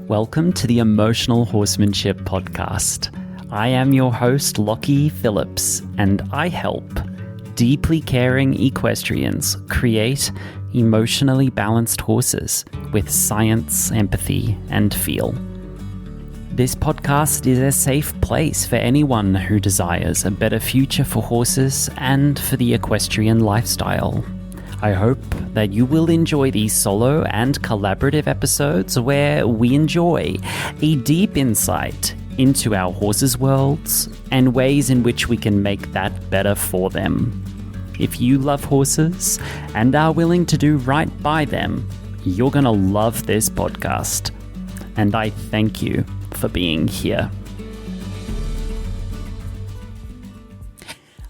Welcome to the Emotional Horsemanship podcast. I am your host, Lockie Phillips, and I help deeply caring equestrians create emotionally balanced horses with science, empathy, and feel. This podcast is a safe place for anyone who desires a better future for horses and for the equestrian lifestyle. I hope that you will enjoy these solo and collaborative episodes where we enjoy a deep insight into our horses' worlds and ways in which we can make that better for them. If you love horses and are willing to do right by them, you're going to love this podcast. And I thank you for being here.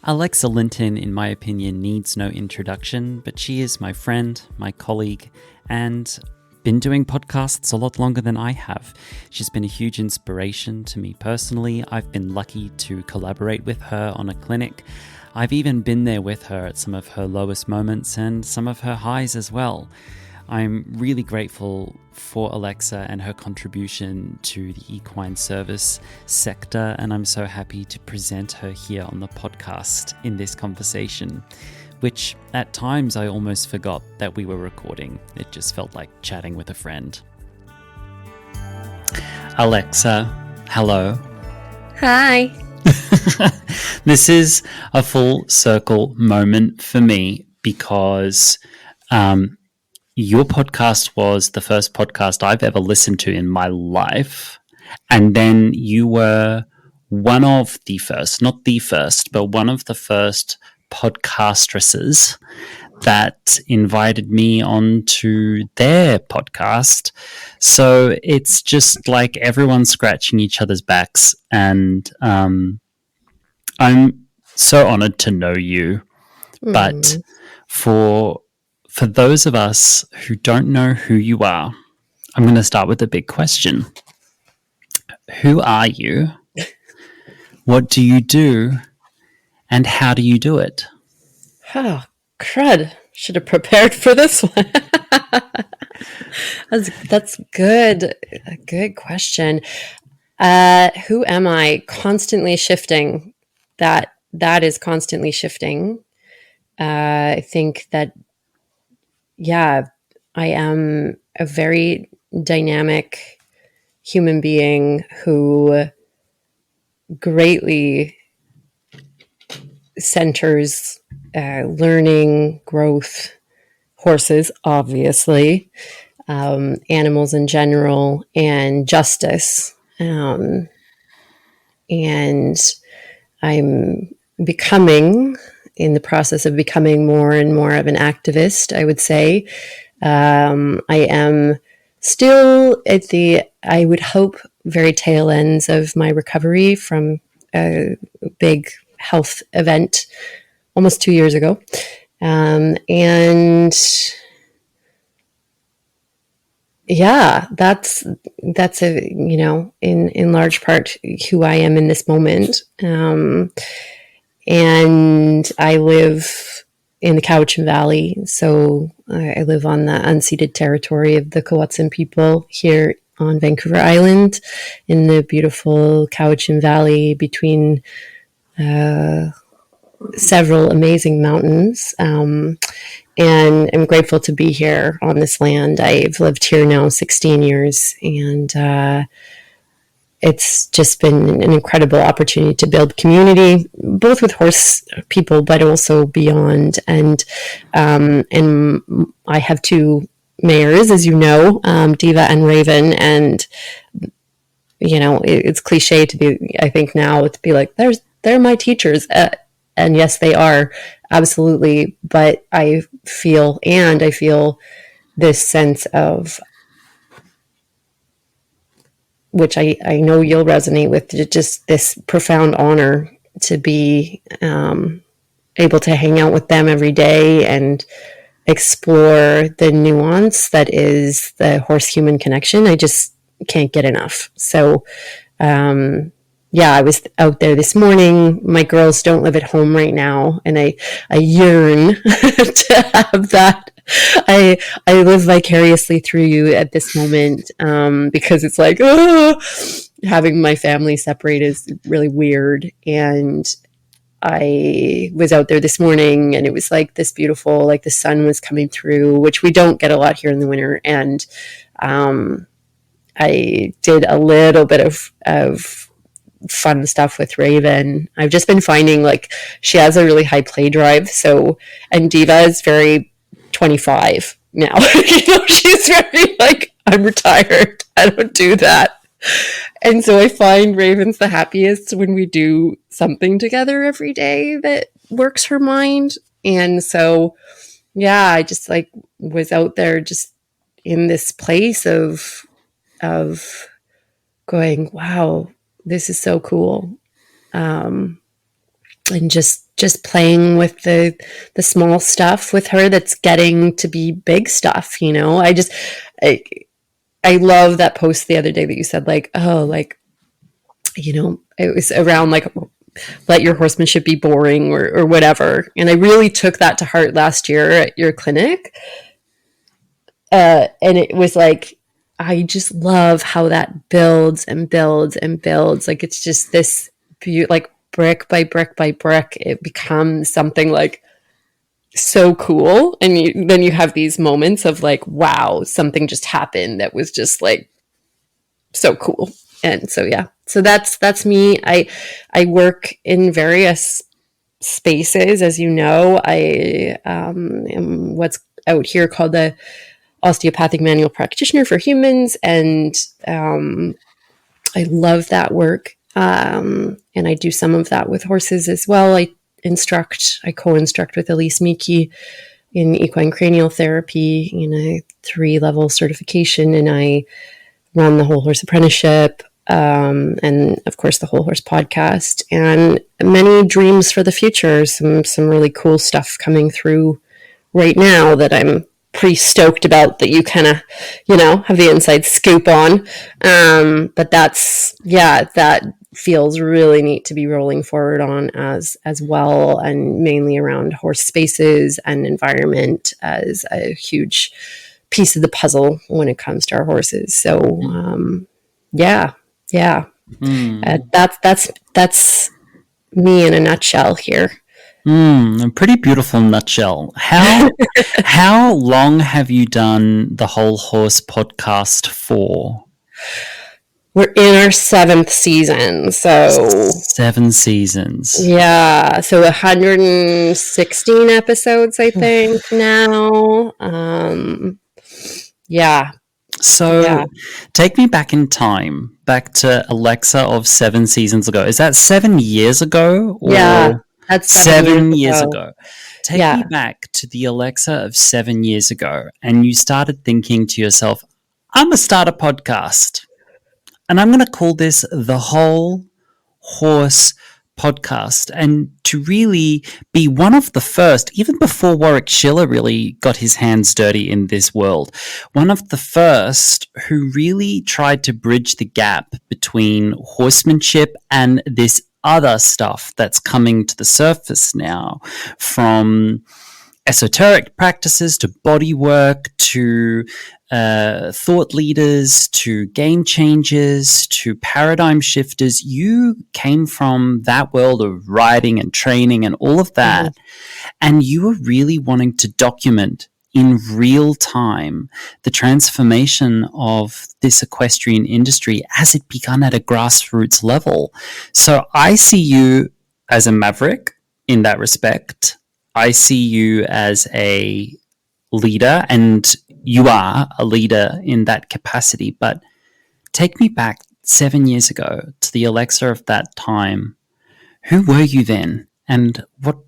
Alexa Linton, in my opinion, needs no introduction, but she is my friend, my colleague, and been doing podcasts a lot longer than I have. She's been a huge inspiration to me personally. I've been lucky to collaborate with her on a clinic. I've even been there with her at some of her lowest moments and some of her highs as well. I'm really grateful for Alexa and her contribution to the equine service sector, and I'm so happy to present her here on the podcast in this conversation, which at times I almost forgot that we were recording. It just felt like chatting with a friend. Alexa, hello. Hi. This is a full circle moment for me because your podcast was the first podcast I've ever listened to in my life. And then you were one of the first, not the first, but one of the first podcastresses that invited me onto their podcast. So it's just like everyone scratching each other's backs. And I'm so honored to know you. But for those of us who don't know who you are, I'm going to start with a big question. Who are you? What do you do? And how do you do it? Oh, crud. Should have prepared for this one. That's good. A good question. Who am I? Constantly shifting. That is constantly shifting. I think that I am a very dynamic human being who greatly centers learning, growth, horses, obviously, animals in general, and justice. And I'm in the process of becoming more and more of an activist, I would say. I am still at I would hope, very tail ends of my recovery from a big health event almost 2 years ago. That's in large part who I am in this moment. And I live in the Cowichan Valley. So I live on the unceded territory of the Kawatsan people here on Vancouver Island in the beautiful Cowichan Valley between several amazing mountains. And I'm grateful to be here on this land. I've lived here now 16 years, and it's just been an incredible opportunity to build community, both with horse people, but also beyond. And I have two mares, as you know, Diva and Raven. And, it's cliche to be, I think now, to be like, they're my teachers. And yes, they are, absolutely. But I feel this sense of, which I know you'll resonate with, just this profound honor to be able to hang out with them every day and explore the nuance that is the horse-human connection. I just can't get enough. So yeah, I was out there this morning. My girls don't live at home right now, and I yearn to have that. I live vicariously through you at this moment, because it's like, oh, having my family separate is really weird. And I was out there this morning, and it was like this beautiful, like the sun was coming through, which we don't get a lot here in the winter. And I did a little bit of fun stuff with Raven. I've just been finding like she has a really high play drive. So, and Diva is very 25 now. She's very like, I'm retired. I don't do that. And so I find Raven's the happiest when we do something together every day that works her mind. And so, yeah, I just like was out there just in this place of going, wow, this is so cool. And just playing with the small stuff with her that's getting to be big stuff, I love that post the other day that you said like, oh, like, it was around like, let your horsemanship be boring or whatever. And I really took that to heart last year at your clinic. And it was like, I just love how that builds and builds and builds. Like, it's just this like brick by brick by brick, it becomes something like so cool. And then you have these moments of like, wow, something just happened that was just like so cool. And so, yeah, so that's me. I work in various spaces, as you know. I am what's out here called the osteopathic manual practitioner for humans, and I love that work. And I do some of that with horses as well. I co-instruct with Elise Miki in equine cranial therapy in a 3-level certification, and I run the Whole Horse Apprenticeship, and of course the Whole Horse podcast, and many dreams for the future. Some really cool stuff coming through right now that I'm pretty stoked about, that you kind of, have the inside scoop on. But that feels really neat to be rolling forward on as well, and mainly around horse spaces and environment as a huge piece of the puzzle when it comes to our horses. So, yeah. That's me in a nutshell here. A pretty beautiful nutshell. How long have you done the Whole Horse podcast for? We're in our 7th season, so 7 seasons. Yeah, so 116 episodes, I think now. Yeah. So take me back in time, back to Alexa of 7 seasons ago. Is that 7 years ago? Or yeah, that's 7 years ago. Take me back to the Alexa of 7 years ago, and you started thinking to yourself, I'm going to start a podcast, and I'm going to call this the Whole Horse Podcast, and to really be one of the first, even before Warwick Schiller really got his hands dirty in this world, one of the first who really tried to bridge the gap between horsemanship and this other stuff that's coming to the surface now, from esoteric practices to body work to thought leaders to game changers to paradigm shifters. You came from that world of riding and training and all of that, and you were really wanting to document in real time the transformation of this equestrian industry as it began at a grassroots level. So I see you as a maverick in that respect. I see you as a leader, and you are a leader in that capacity. But take me back 7 years ago to the Alexa of that time. Who were you then, and what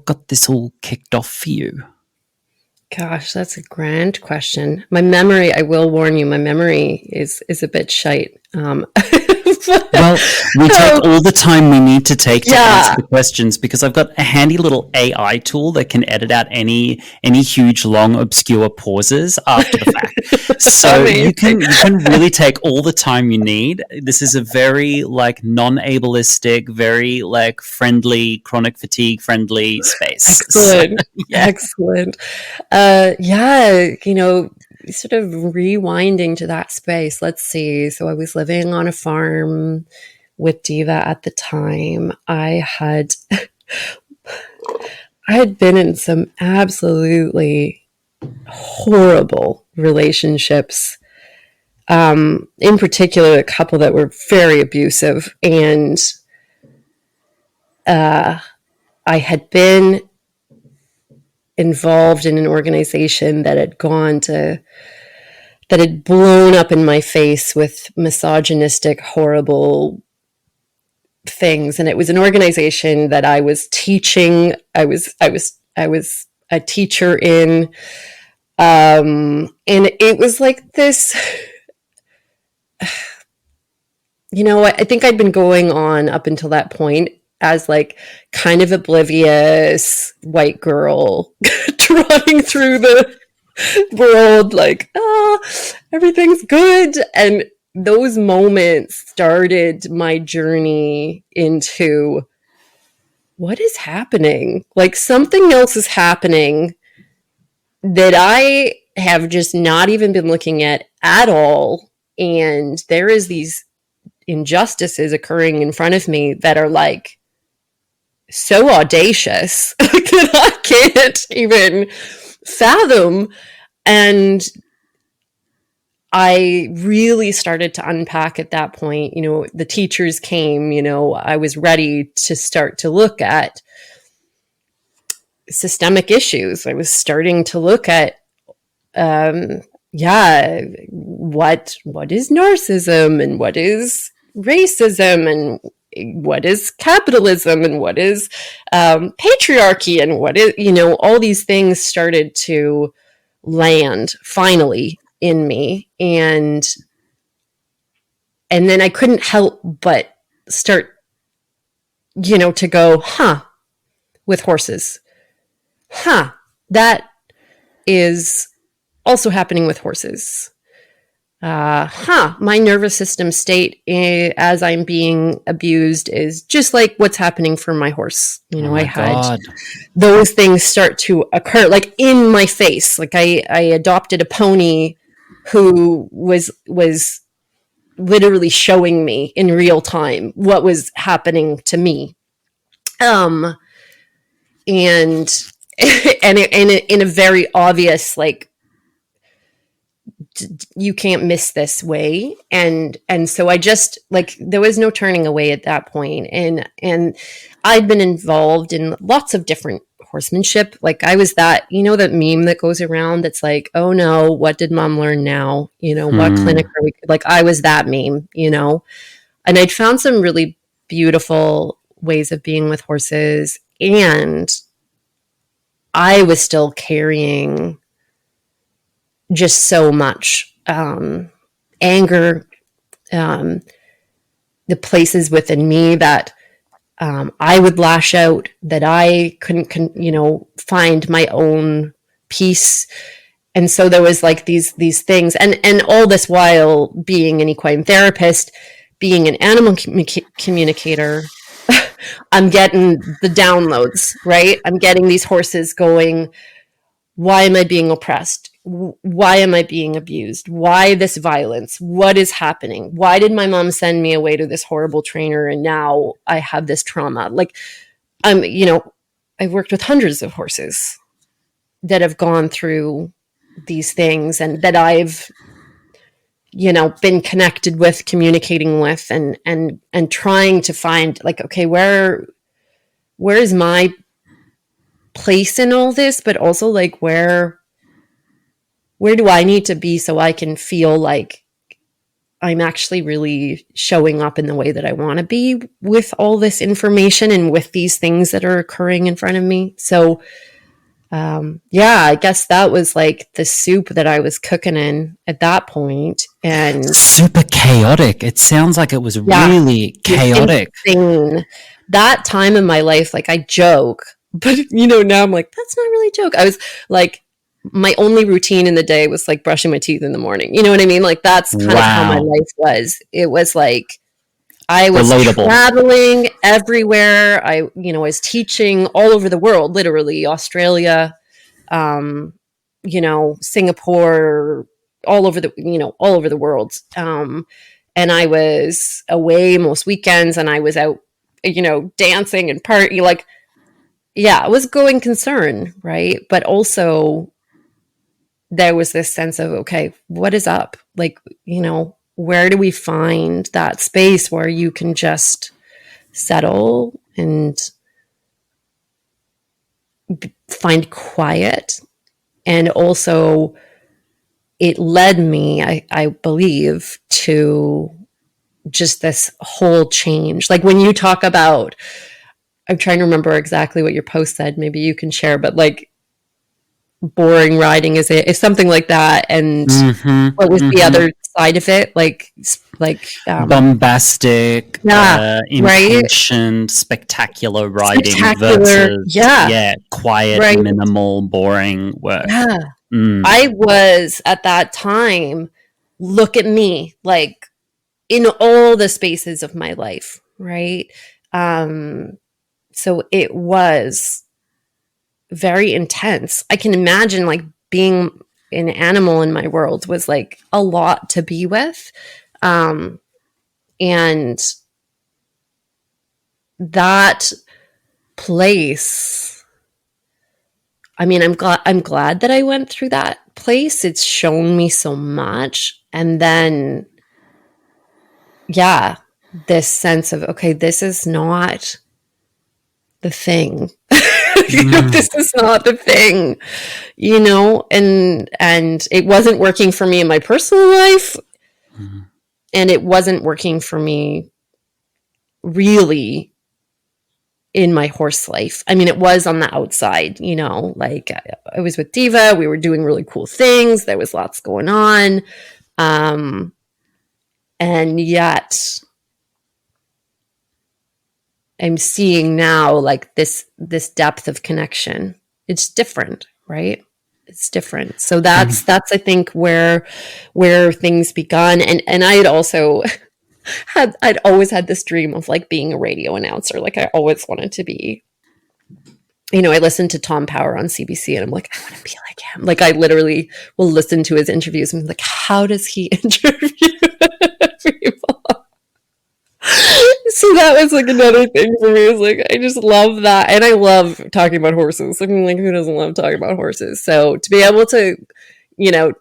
got this all kicked off for you? Gosh, that's a grand question. My memory, I will warn you, my memory is a bit shite. Well, we take all the time we need to take to answer Yeah, the questions because I've got a handy little AI tool that can edit out any huge, long, obscure pauses after the fact. So amazing. you can really take all the time you need. This is a very like non-ableistic, very like friendly, chronic fatigue friendly space. So Excellent. yeah. Excellent. Yeah, sort of rewinding to that space. Let's see. So I was living on a farm with Diva at the time. I had been in some absolutely horrible relationships. In particular, a couple that were very abusive, and I had been involved in an organization that had blown up in my face with misogynistic, horrible things. And it was an organization that I was teaching. I was a teacher in, and it was like this. I think I'd been going on up until that point as like kind of oblivious white girl trotting through the world like, everything's good. And those moments started my journey into what is happening. Like something else is happening that I have just not even been looking at all. And there is these injustices occurring in front of me that are like so audacious that I can't even fathom. And I really started to unpack at that point. The teachers came, I was ready to start to look at systemic issues. I was starting to look at, yeah, what is narcissism and what is racism and what is capitalism and what is patriarchy and what is, all these things started to land finally in me. And then I couldn't help but start, to go, with horses. That is also happening with horses. My nervous system state as I'm being abused is just like what's happening for my horse. Oh I my had God. those things start to occur like in my face. Like I adopted a pony who was literally showing me in real time what was happening to me. And and in a very obvious like you can't miss this way. And so I just like there was no turning away at that point. And I'd been involved in lots of different horsemanship. Like I was that, that meme that goes around that's like, oh no, what did mom learn now? What clinic are we, like I was that meme, and I'd found some really beautiful ways of being with horses. And I was still carrying just so much anger, the places within me that I would lash out, that I couldn't, find my own peace. And so there was like these things, and all this while being an equine therapist, being an animal communicator, I'm getting the downloads, right? I'm getting these horses going, why am I being oppressed? Why am I being abused? Why this violence? What is happening? Why did my mom send me away to this horrible trainer and now I have this trauma? Like, I've worked with hundreds of horses that have gone through these things and that I've, been connected with, communicating with, and trying to find like, okay, where is my place in all this? But also like, where do I need to be so I can feel like I'm actually really showing up in the way that I want to be with all this information and with these things that are occurring in front of me? So yeah, I guess that was like the soup that I was cooking in at that point. And Super chaotic. It sounds like it was yeah, really it was chaotic. insane. That time in my life, like I joke, but now I'm like, that's not really a joke. I was like, my only routine in the day was like brushing my teeth in the morning. You know what I mean? Like that's kind of how my Wow. life was. It was like I was Relatable. traveling everywhere. I was teaching all over the world, literally Australia, um, Singapore, all over the world. And I was away most weekends and I was out, dancing and party. Like, yeah, it was going concern, right? But also there was this sense of, okay, what is up? Like, where do we find that space where you can just settle and find quiet? And also, it led me, I believe, to just this whole change. Like when you talk about, I'm trying to remember exactly what your post said. Maybe you can share, but like boring riding is something like that. And Mm-hmm, what was the mm-hmm. other side of it? Bombastic, Yeah, right. impatient, spectacular writing Spectacular. versus, Yeah, yeah, quiet, right. minimal, boring work. Yeah. Mm. I was at that time, look at me, like in all the spaces of my life, right? Um, so it was very intense. I can imagine like being an animal in my world was like a lot to be with. And that place, I mean, I'm glad that I went through that place. It's shown me so much. And then yeah, this sense of, okay, this is not the thing. Mm. This is not the thing, and it wasn't working for me in my personal life, Mm. and it wasn't working for me really in my horse life. I mean, it was on the outside, like I was with Diva, we were doing really cool things, there was lots going on, and yet I'm seeing now like this depth of connection. It's different, right? It's different. So that's I think where things begun. And I had also I'd always had this dream of like being a radio announcer. Like I always wanted to be. I listened to Tom Power on CBC and I'm like, I want to be like him. Like I literally will listen to his interviews and be like, how does he interview people? So that was like another thing for me. Is like I just love that, and I love talking about horses. I mean, like who doesn't love talking about horses? So to be able to, you know,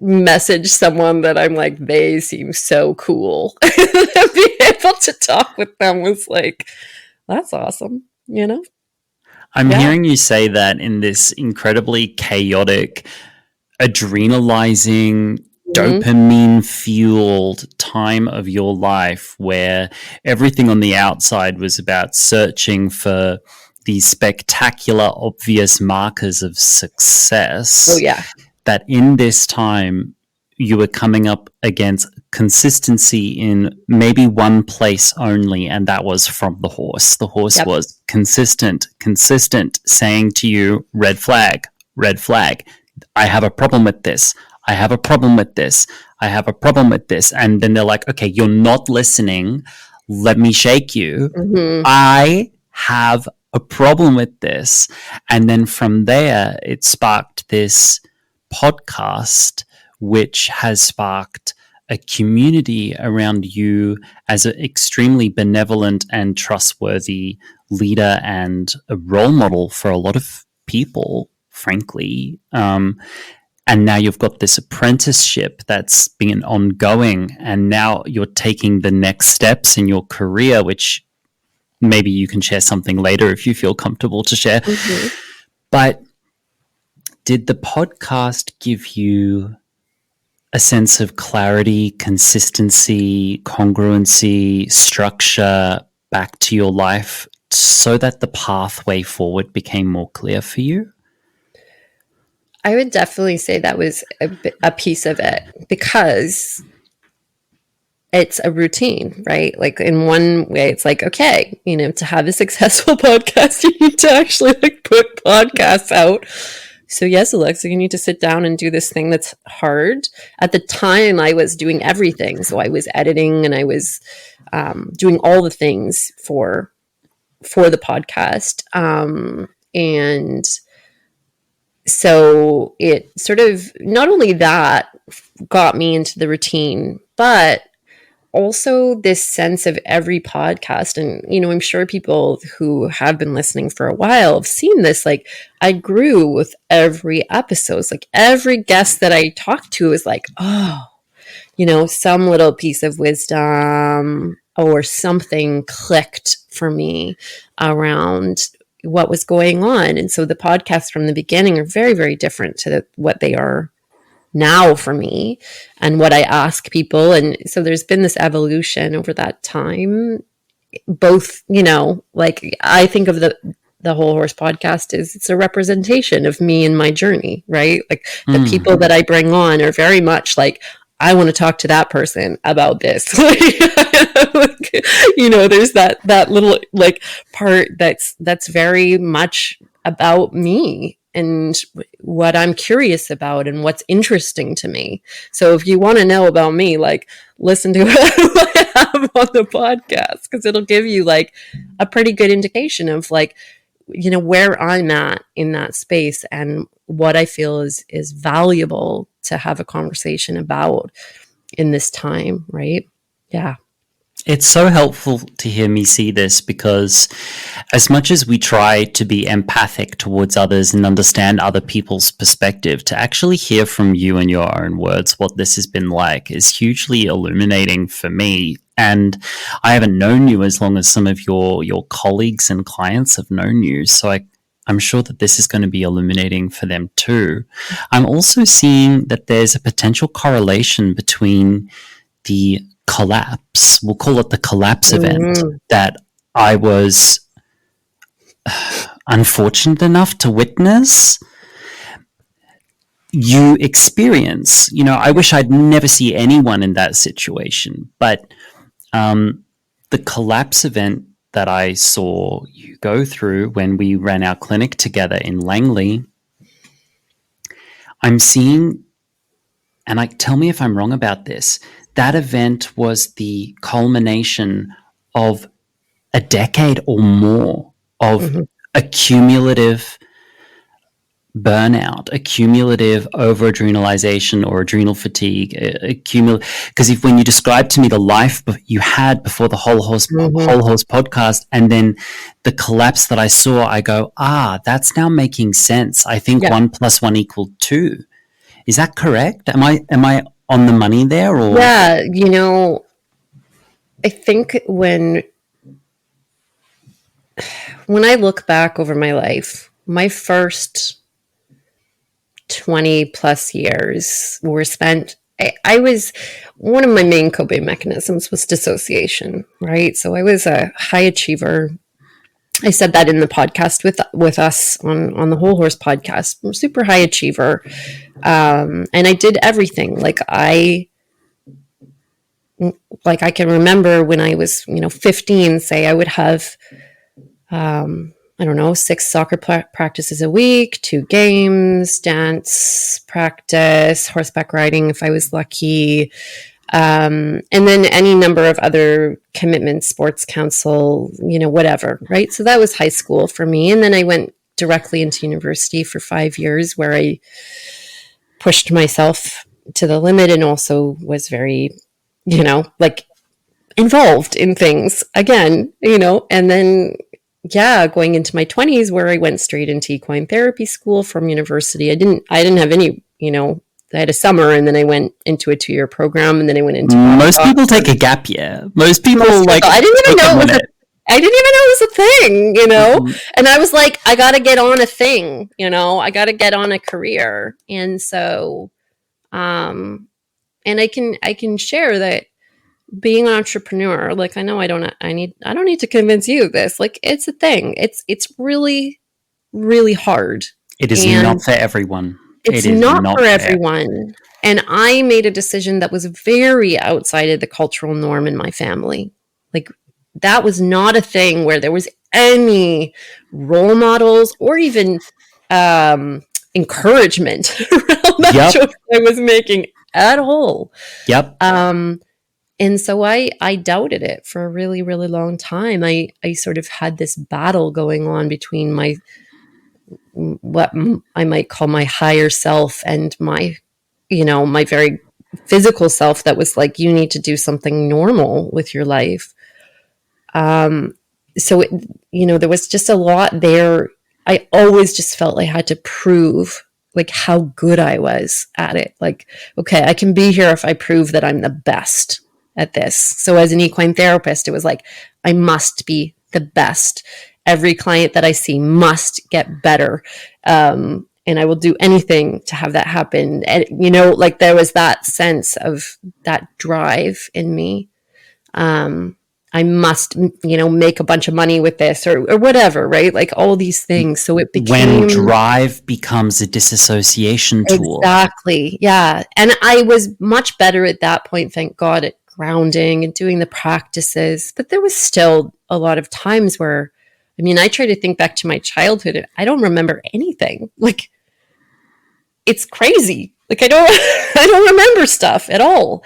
message someone that I'm like they seem so cool, and be able to talk with them was like that's awesome. I'm Yeah. hearing you say that in this incredibly chaotic, adrenalizing, Mm-hmm. dopamine fueled time of your life where everything on the outside was about searching for these spectacular, obvious markers of Oh success, yeah. that in this time you were coming up against consistency in maybe one place only, and that was from the horse. The horse Yep. was consistent, saying to you, red flag, red flag. I have a problem with this. I have a problem with this. I have a problem with this. And then they're like, okay, you're not listening. Let me shake you. Mm-hmm. I have a problem with this. And then from there, it sparked this podcast, which has sparked a community around you as an extremely benevolent and trustworthy leader and a role model for a lot of people, frankly. And now you've got this apprenticeship that's been ongoing, and now you're taking the next steps in your career, which maybe you can share something later if you feel comfortable to share. Mm-hmm. But did the podcast give you a sense of clarity, consistency, congruency, structure back to your life so that the pathway forward became more clear for you? I would definitely say that was a piece of it, because it's a routine, right? Like, in one way, it's like, okay, to have a successful podcast, you need to actually like put podcasts out. So yes, Alexa, you need to sit down and do this thing that's hard. At the time, I was doing everything. So I was editing, and I was doing all the things for the podcast. And so it sort of, not only that got me into the routine, but also this sense of every podcast. And, I'm sure people who have been listening for a while have seen this. Like, I grew with every episode. It's like every guest that I talked to is like, oh, some little piece of wisdom or something clicked for me around what was going on. And so the podcasts from the beginning are very, very different to what they are now for me and what I ask people. And so there's been this evolution over that time. Both, like, I think of the Whole Horse podcast is, it's a representation of me and my journey, right? Like, the people that I bring on are very much like, I want to talk to that person about this. Like, there's that little like part that's very much about me and what I'm curious about and what's interesting to me. So if you want to know about me, like, listen to what I have on the podcast, because it'll give you like a pretty good indication of like, where I'm at in that space and what I feel is valuable to have a conversation about in this time, right? Yeah. It's so helpful to hear me see this, because as much as we try to be empathic towards others and understand other people's perspective, to actually hear from you in your own words what this has been like is hugely illuminating for me. And I haven't known you as long as some of your colleagues and clients have known you. So I'm sure that this is going to be illuminating for them too. I'm also seeing that there's a potential correlation between the collapse, we'll call it the collapse event, that I was unfortunate enough to witness you experience. I wish I'd never see anyone in that situation, but the collapse event that I saw you go through when we ran our clinic together in Langley, I'm seeing, and tell me if I'm wrong about this, that event was the culmination of a decade or more of accumulative burnout, accumulative over-adrenalization or adrenal fatigue, because when you described to me the life you had before the Whole Horse podcast, and then the collapse that I saw, I go, that's now making sense. I think 1 + 1 = 2. Is that correct? Am I on the money there? Or yeah, I think when I look back over my life, my first 20 plus years were spent, I was, one of my main coping mechanisms was dissociation, right? So I was a high achiever. I said that in the podcast with us on the Whole Horse podcast. I'm a super high achiever. And I did everything. Like I can remember when I was, 15, say I would have, I don't know, 6 soccer practices a week, 2 games, dance practice, horseback riding if I was lucky, and then any number of other commitments, sports council, whatever, right? So that was high school for me. And then I went directly into university for 5 years, where I pushed myself to the limit and also was very, involved in things again, and then going into my 20s, where I went straight into equine therapy school from university. I didn't have any, I had a summer, and then I went into a 2-year program, and then I went into most people take a gap year. Most people I didn't even know it was a thing, and I was like, I got to get on a thing, I got to get on a career. And so, and I can share that being an entrepreneur, like I know I don't need to convince you of this. Like it's a thing. It's really, really hard. It is And not for everyone. It it's is not not for fair. everyone. And I made a decision that was very outside of the cultural norm in my family. Like that was not a thing where there was any role models or even encouragement around that Yep. choice I was making at all. Yep. And so I doubted it for a really, really long time. I sort of had this battle going on between what I might call my higher self and my very physical self that was like, you need to do something normal with your life. So, there was just a lot there. I always just felt I had to prove like how good I was at it. Like, okay, I can be here if I prove that I'm the best at this. So as an equine therapist, it was like, I must be the best. Every client that I see must get better. And I will do anything to have that happen. And, like there was that sense of that drive in me. I must, make a bunch of money with this or whatever, right? Like all these things. So it became When drive becomes a disassociation tool. exactly, yeah. And I was much better at that point, thank God, at grounding and doing the practices. But there was still a lot of times where, I try to think back to my childhood and I don't remember anything. Like it's crazy. Like I don't, I don't remember stuff at all.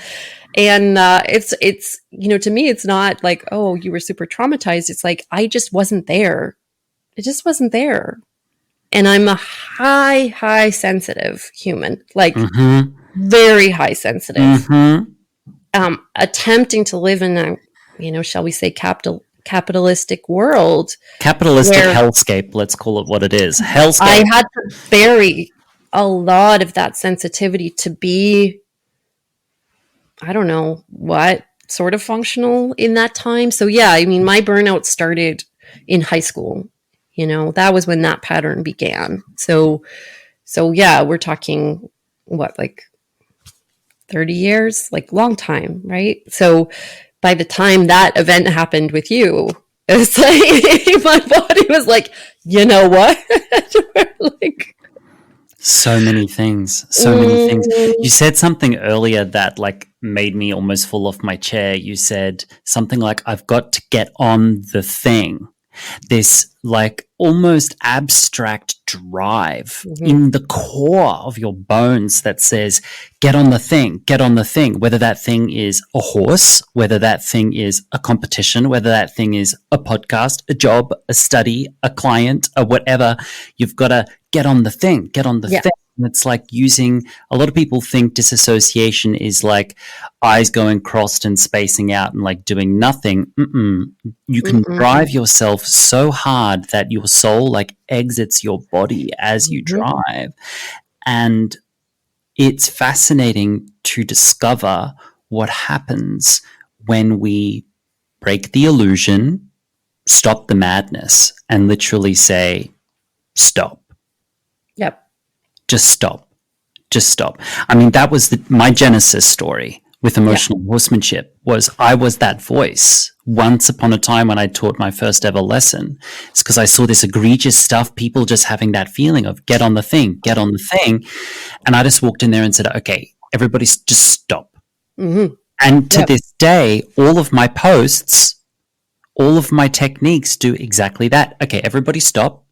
And it's to me, it's not like, oh, you were super traumatized. It's like I just wasn't there. It just wasn't there. And I'm a high sensitive human, like very high sensitive. Attempting to live in a, shall we say, capitalistic world, Capitalistic hellscape. Let's call it what it is. Hellscape. I had to bury a lot of that sensitivity to be, I don't know what sort of functional in that time. So yeah, my burnout started in high school. That was when that pattern began. So yeah, we're talking what, like 30 years, like long time, right? So by the time that event happened with you, it's like my body was like, you know what? Like so many things. You said something earlier that like made me almost fall off my chair. You said something like, I've got to get on the thing. This like almost abstract drive in the core of your bones that says, get on the thing, whether that thing is a horse, whether that thing is a competition, whether that thing is a podcast, a job, a study, a client, or whatever. You've got to get on the thing, thing. And it's like a lot of people think disassociation is like eyes going crossed and spacing out and like doing nothing. You can drive yourself so hard that your soul like exits your body as you drive. And it's fascinating to discover what happens when we break the illusion, stop the madness, and literally say, stop. Yep. Just stop. That was my genesis story with emotional horsemanship. I was that voice once upon a time when I taught my first ever lesson. It's because I saw this egregious stuff, people just having that feeling of get on the thing. And I just walked in there and said, okay, everybody just stop. And to this day, all of my posts, all of my techniques do exactly that. Okay, everybody stop.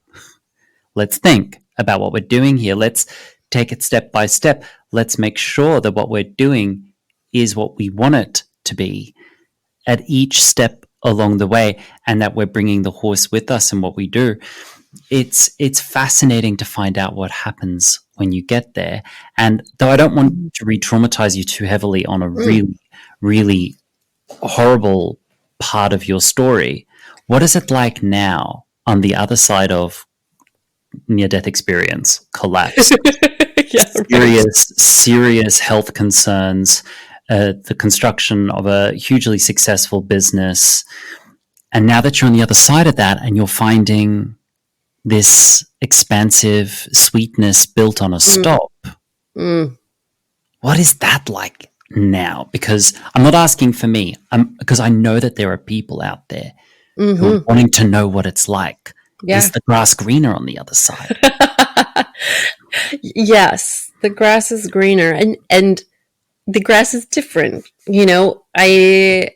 Let's think about what we're doing here. Let's take it step by step. Let's make sure that what we're doing is what we want it to be at each step along the way, and that we're bringing the horse with us in what we do. It's fascinating to find out what happens when you get there. And though I don't want to re-traumatize you too heavily on a really, really horrible part of your story, what is it like now on the other side of near-death experience, collapse, serious health concerns, the construction of a hugely successful business, and now that you're on the other side of that and you're finding this expansive sweetness built on a stop, what is that like? now? Because I'm not asking for me, because I know that there are people out there who are Mm-hmm. wanting to know what it's like. Yeah. Is the grass greener on the other side? Yes, the grass is greener, and the grass is different. You know, I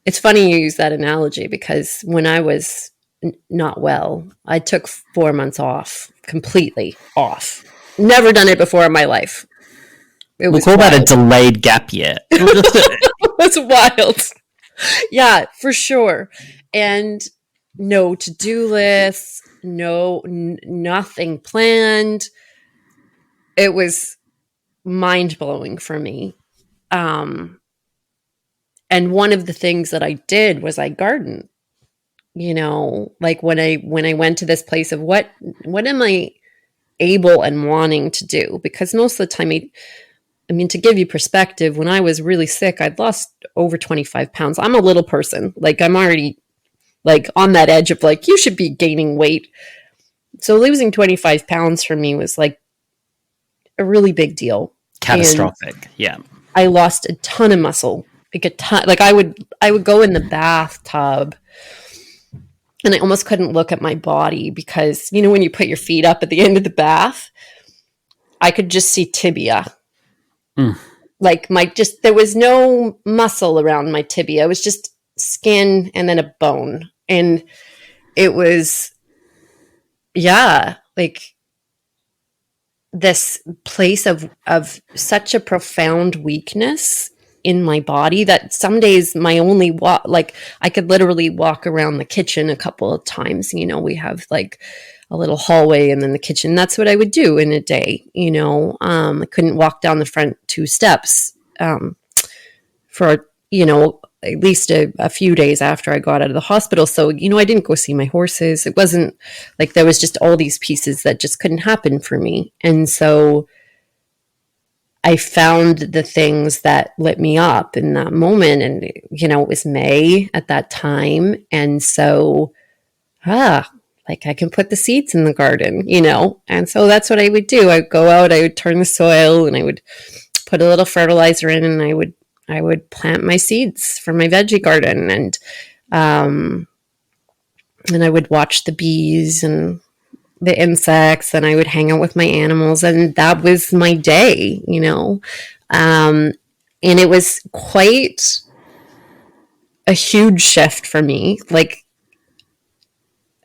it's funny you use that analogy because when I was not well, I took 4 months off, completely off. Never done it before in my life. It We'll was call that a wild. delayed gap year. It was wild. Yeah, for sure. And no to-do lists, nothing planned. It was mind-blowing for me. Um, and one of the things that I did was I gardened. You know, like when I went to this place of what am I able and wanting to do? Because most of the time, I mean, to give you perspective, when I was really sick, I'd lost over 25 pounds. I'm a little person. Like, I'm already like on that edge of like, you should be gaining weight. So losing 25 pounds for me was like a really big deal. Catastrophic. And Yeah. I lost a ton of muscle. Like a ton. Like I would go in the bathtub and I almost couldn't look at my body because, you know, when you put your feet up at the end of the bath, I could just see tibia. Mm. Like there was no muscle around my tibia. It was just skin and then a bone. And it was, yeah, like this place of such a profound weakness in my body that some days my only walk, like I could literally walk around the kitchen a couple of times. You know, we have like a little hallway and then the kitchen. That's what I would do in a day. You know, I couldn't walk down the front 2 steps for, you know, at least a few days after I got out of the hospital. So, you know, I didn't go see my horses. It wasn't like there was just all these pieces that just couldn't happen for me. And so I found the things that lit me up in that moment. And, you know, it was May at that time. And so, like I can put the seeds in the garden, you know? And so that's what I would do. I would go out, I would turn the soil and I would put a little fertilizer in and I would plant my seeds for my veggie garden. And I would watch the bees and the insects and I would hang out with my animals. And that was my day, you know? And it was quite a huge shift for me. Like,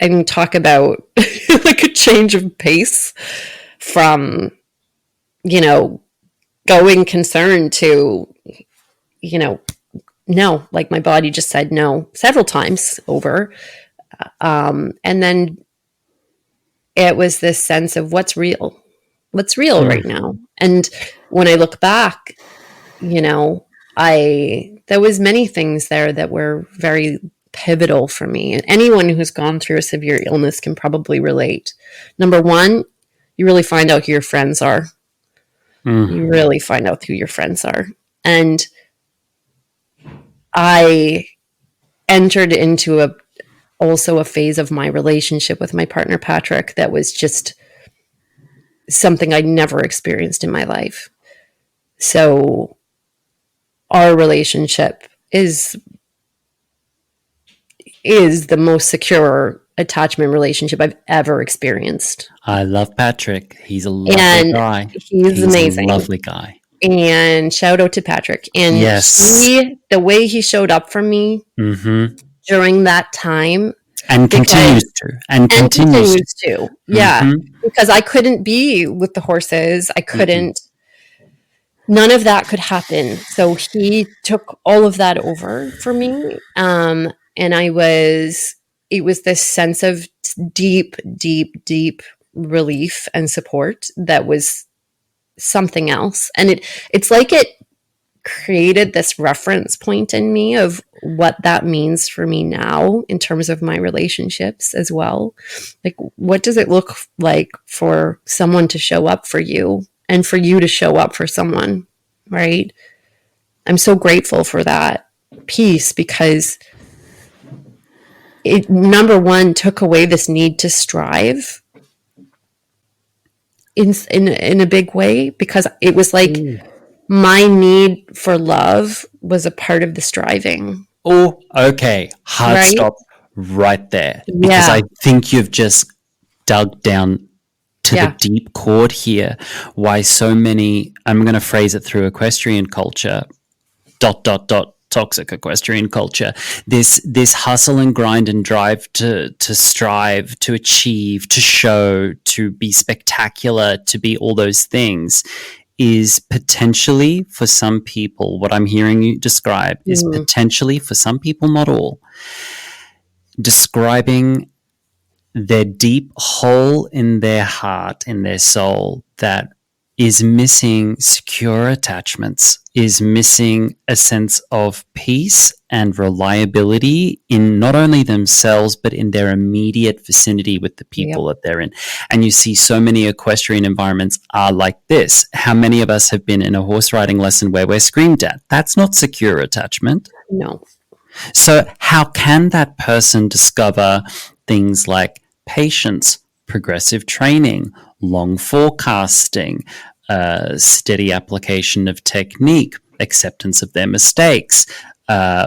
I can talk about like a change of pace from, you know, going concerned to, you know, no, like my body just said no several times over. And then it was this sense of what's real right now. And when I look back, you know, there was many things there that were very pivotal for me. And anyone who's gone through a severe illness can probably relate. Number one, you really find out who your friends are. You really find out who your friends are. And I entered into also a phase of my relationship with my partner, Patrick, that was just something I'd never experienced in my life. So our relationship is the most secure attachment relationship I've ever experienced. I love Patrick. He's a lovely guy. He's amazing. A lovely guy. And shout out to Patrick. And yes, the way he showed up for me during that time. And continues to. Yeah. Because I couldn't be with the horses. I couldn't. None of that could happen. So he took all of that over for me. And it was this sense of deep, deep, deep relief and support that was something else. And it's like it created this reference point in me of what that means for me now in terms of my relationships as well. Like, what does it look like for someone to show up for you and for you to show up for someone, right? I'm so grateful for that piece because it, number one, took away this need to strive in a big way, because it was like my need for love was a part of the striving. Oh, okay. Hard Right? stop right there. Because Yeah. I think you've just dug down to the Yeah. deep chord here. Why so many, I'm going to phrase it through equestrian culture, ... toxic equestrian culture. This hustle and grind and drive to strive, to achieve, to show, to be spectacular, to be all those things is potentially for some people, what I'm hearing you describe is potentially for some people, not all, describing their deep hole in their heart, in their soul, that is missing secure attachments, is missing a sense of peace and reliability in not only themselves, but in their immediate vicinity with the people that they're in. And you see so many equestrian environments are like this. How many of us have been in a horse riding lesson where we're screamed at? That's not secure attachment. No. So how can that person discover things like patience, progressive training, long forecasting, steady application of technique, acceptance of their mistakes,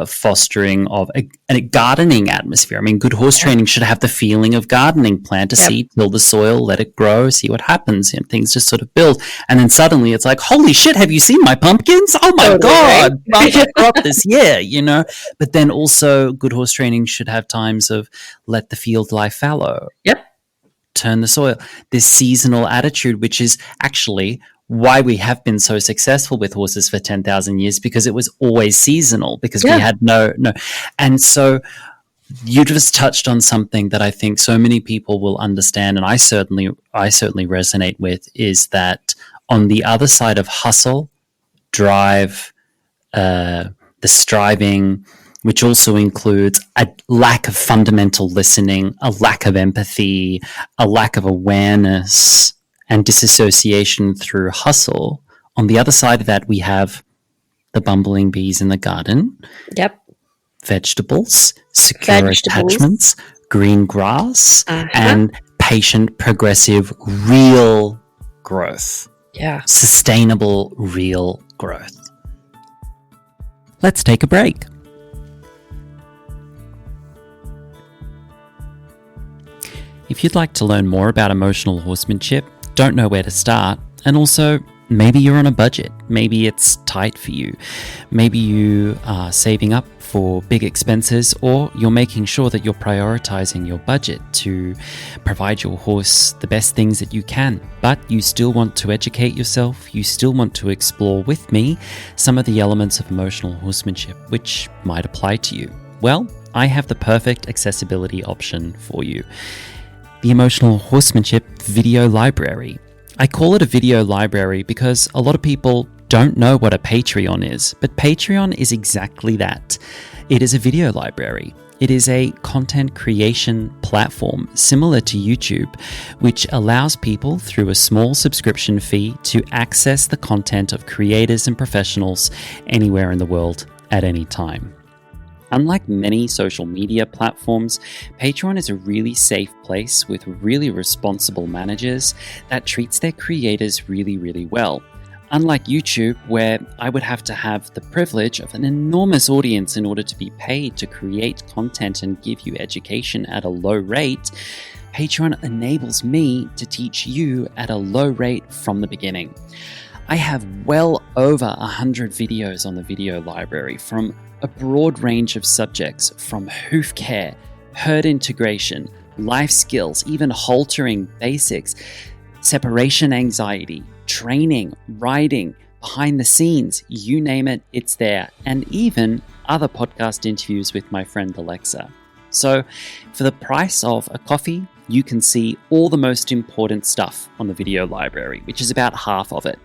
fostering of a gardening atmosphere? I mean, good horse training should have the feeling of gardening. Plant a seed, till the soil, let it grow, see what happens, and things just sort of build. And then suddenly it's like, holy shit, have you seen my pumpkins? Oh my God, I crop this year, you know? But then also good horse training should have times of let the field lie fallow. Yep. Turn the soil. This seasonal attitude, which is actually why we have been so successful with horses for 10,000 years, because it was always seasonal, because we had no. And so you just touched on something that I think so many people will understand, and I certainly resonate with, is that on the other side of hustle, drive, the striving, which also includes a lack of fundamental listening, a lack of empathy, a lack of awareness, and disassociation through hustle. On the other side of that, we have the bumbling bees in the garden. Yep. Vegetables, secure attachments, green grass, and patient, progressive, real growth. Yeah. Sustainable, real growth. Let's take a break. If you'd like to learn more about emotional horsemanship, don't know where to start, and also maybe you're on a budget, maybe it's tight for you, maybe you are saving up for big expenses, or you're making sure that you're prioritizing your budget to provide your horse the best things that you can, but you still want to educate yourself, you still want to explore with me some of the elements of emotional horsemanship which might apply to you. Well, I have the perfect accessibility option for you. The Emotional Horsemanship Video Library. I call it a video library because a lot of people don't know what a Patreon is, but Patreon is exactly that. It is a video library. It is a content creation platform similar to YouTube, which allows people through a small subscription fee to access the content of creators and professionals anywhere in the world at any time. Unlike many social media platforms, Patreon is a really safe place with really responsible managers that treats their creators really, really well. Unlike YouTube, where I would have to have the privilege of an enormous audience in order to be paid to create content and give you education at a low rate, Patreon enables me to teach you at a low rate from the beginning. I have well over 100 videos on the video library from a broad range of subjects, from hoof care, herd integration, life skills, even haltering basics, separation anxiety, training, riding, behind the scenes, you name it, it's there, and even other podcast interviews with my friend Alexa. So for the price of a coffee, you can see all the most important stuff on the video library, which is about half of it.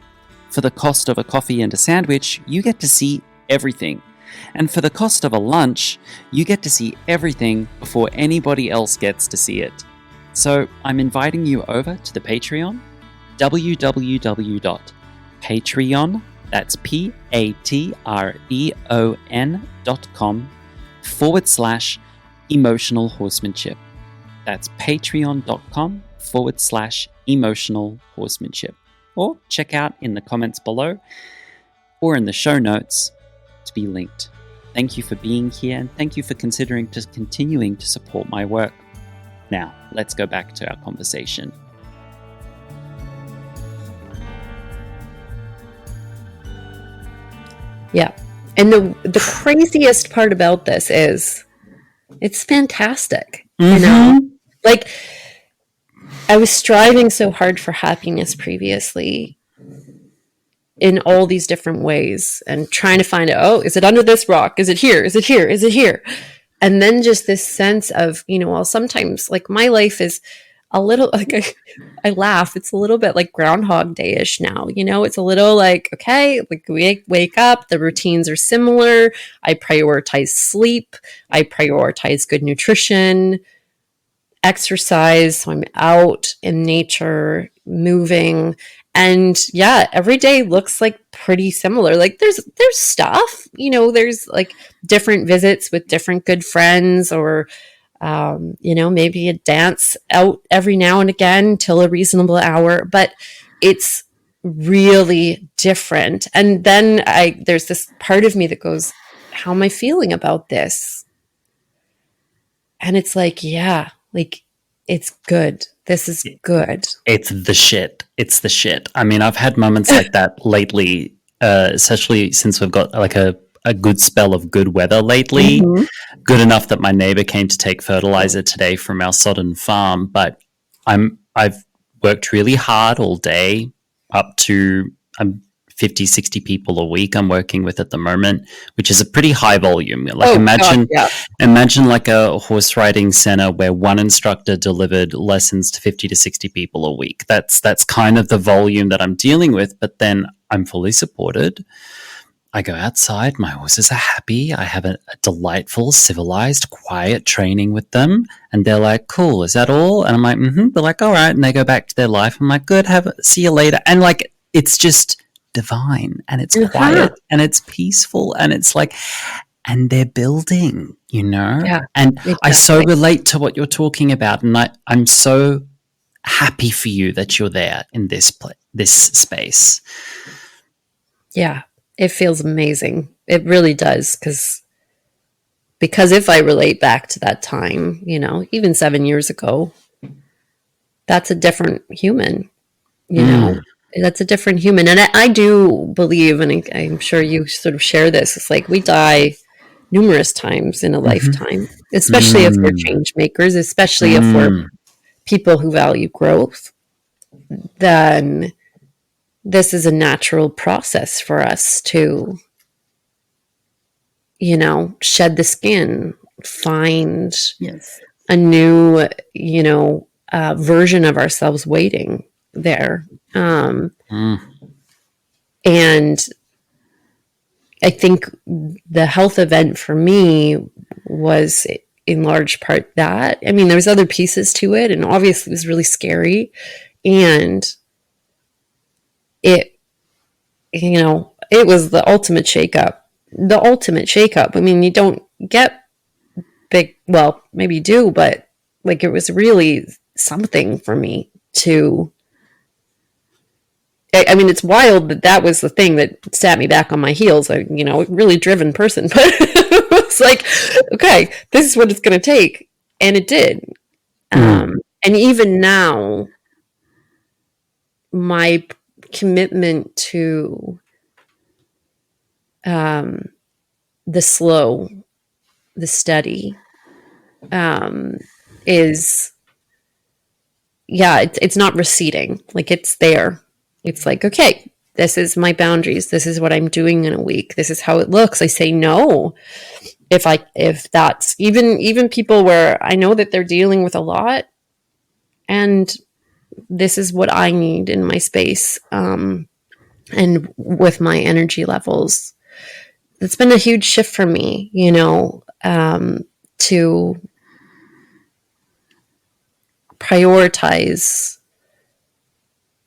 For the cost of a coffee and a sandwich, you get to see everything. And for the cost of a lunch, you get to see everything before anybody else gets to see it. So I'm inviting you over to the Patreon, www.patreon, that's patreon.com/emotional horsemanship. That's patreon.com/emotional horsemanship. Or check out in the comments below or in the show notes to be linked. Thank you for being here, and thank you for considering just continuing to support my work. Now, let's go back to our conversation. Yeah. And the craziest part about this is it's fantastic. You know, like I was striving so hard for happiness previously in all these different ways and trying to find out, oh, is it under this rock? Is it here? Is it here? Is it here? And then just this sense of, you know, well, sometimes like my life is a little like I laugh. It's a little bit like Groundhog Day-ish now. You know, it's a little like, okay, like we wake up, the routines are similar. I prioritize sleep. I prioritize good nutrition, exercise. So I'm out in nature, moving. And yeah, every day looks like pretty similar. Like there's stuff, you know, there's like different visits with different good friends or, you know, maybe a dance out every now and again till a reasonable hour, but it's really different. And then there's this part of me that goes, how am I feeling about this? And it's like, yeah, like it's good. This is good. It's the shit. It's the shit. I mean, I've had moments like that lately, especially since we've got like a good spell of good weather lately. Good enough that my neighbor came to take fertilizer today from our sodden farm. But I've worked really hard all day, up to 50, 60 people a week I'm working with at the moment, which is a pretty high volume. Like imagine like a horse riding center where one instructor delivered lessons to 50 to 60 people a week. That's kind of the volume that I'm dealing with, but then I'm fully supported. I go outside, my horses are happy. I have a delightful, civilized, quiet training with them. And they're like, cool, is that all? And I'm like, They're like, all right. And they go back to their life. I'm like, good, see you later. And like, it's just divine and it's quiet and it's peaceful and it's like, and they're building, you know? Yeah, and exactly. I so relate to what you're talking about. And I'm so happy for you that you're there in this space. Yeah, it feels amazing. It really does. Because if I relate back to that time, you know, even 7 years ago, that's a different human, you know? That's a different human. And I do believe, and I'm sure you sort of share this, it's like we die numerous times in a lifetime, especially if we're change makers, especially if we're people who value growth, then this is a natural process for us to, you know, shed the skin, find a new, you know, version of ourselves waiting there. And I think the health event for me was in large part that. I mean, there was other pieces to it, and obviously it was really scary. And it, you know, it was the ultimate shakeup. The ultimate shakeup. I mean, you don't get big, well, maybe you do, but like it was really something for me to, I mean, it's wild that was the thing that sat me back on my heels. You know, a really driven person, but it's like, okay, this is what it's going to take. And it did. And even now, my commitment to the slow, the steady, is, yeah, it's not receding. Like it's there. It's like, okay, this is my boundaries. This is what I'm doing in a week. This is how it looks. I say no. If that's even people where I know that they're dealing with a lot, and this is what I need in my space, and with my energy levels. It's been a huge shift for me, you know, to prioritize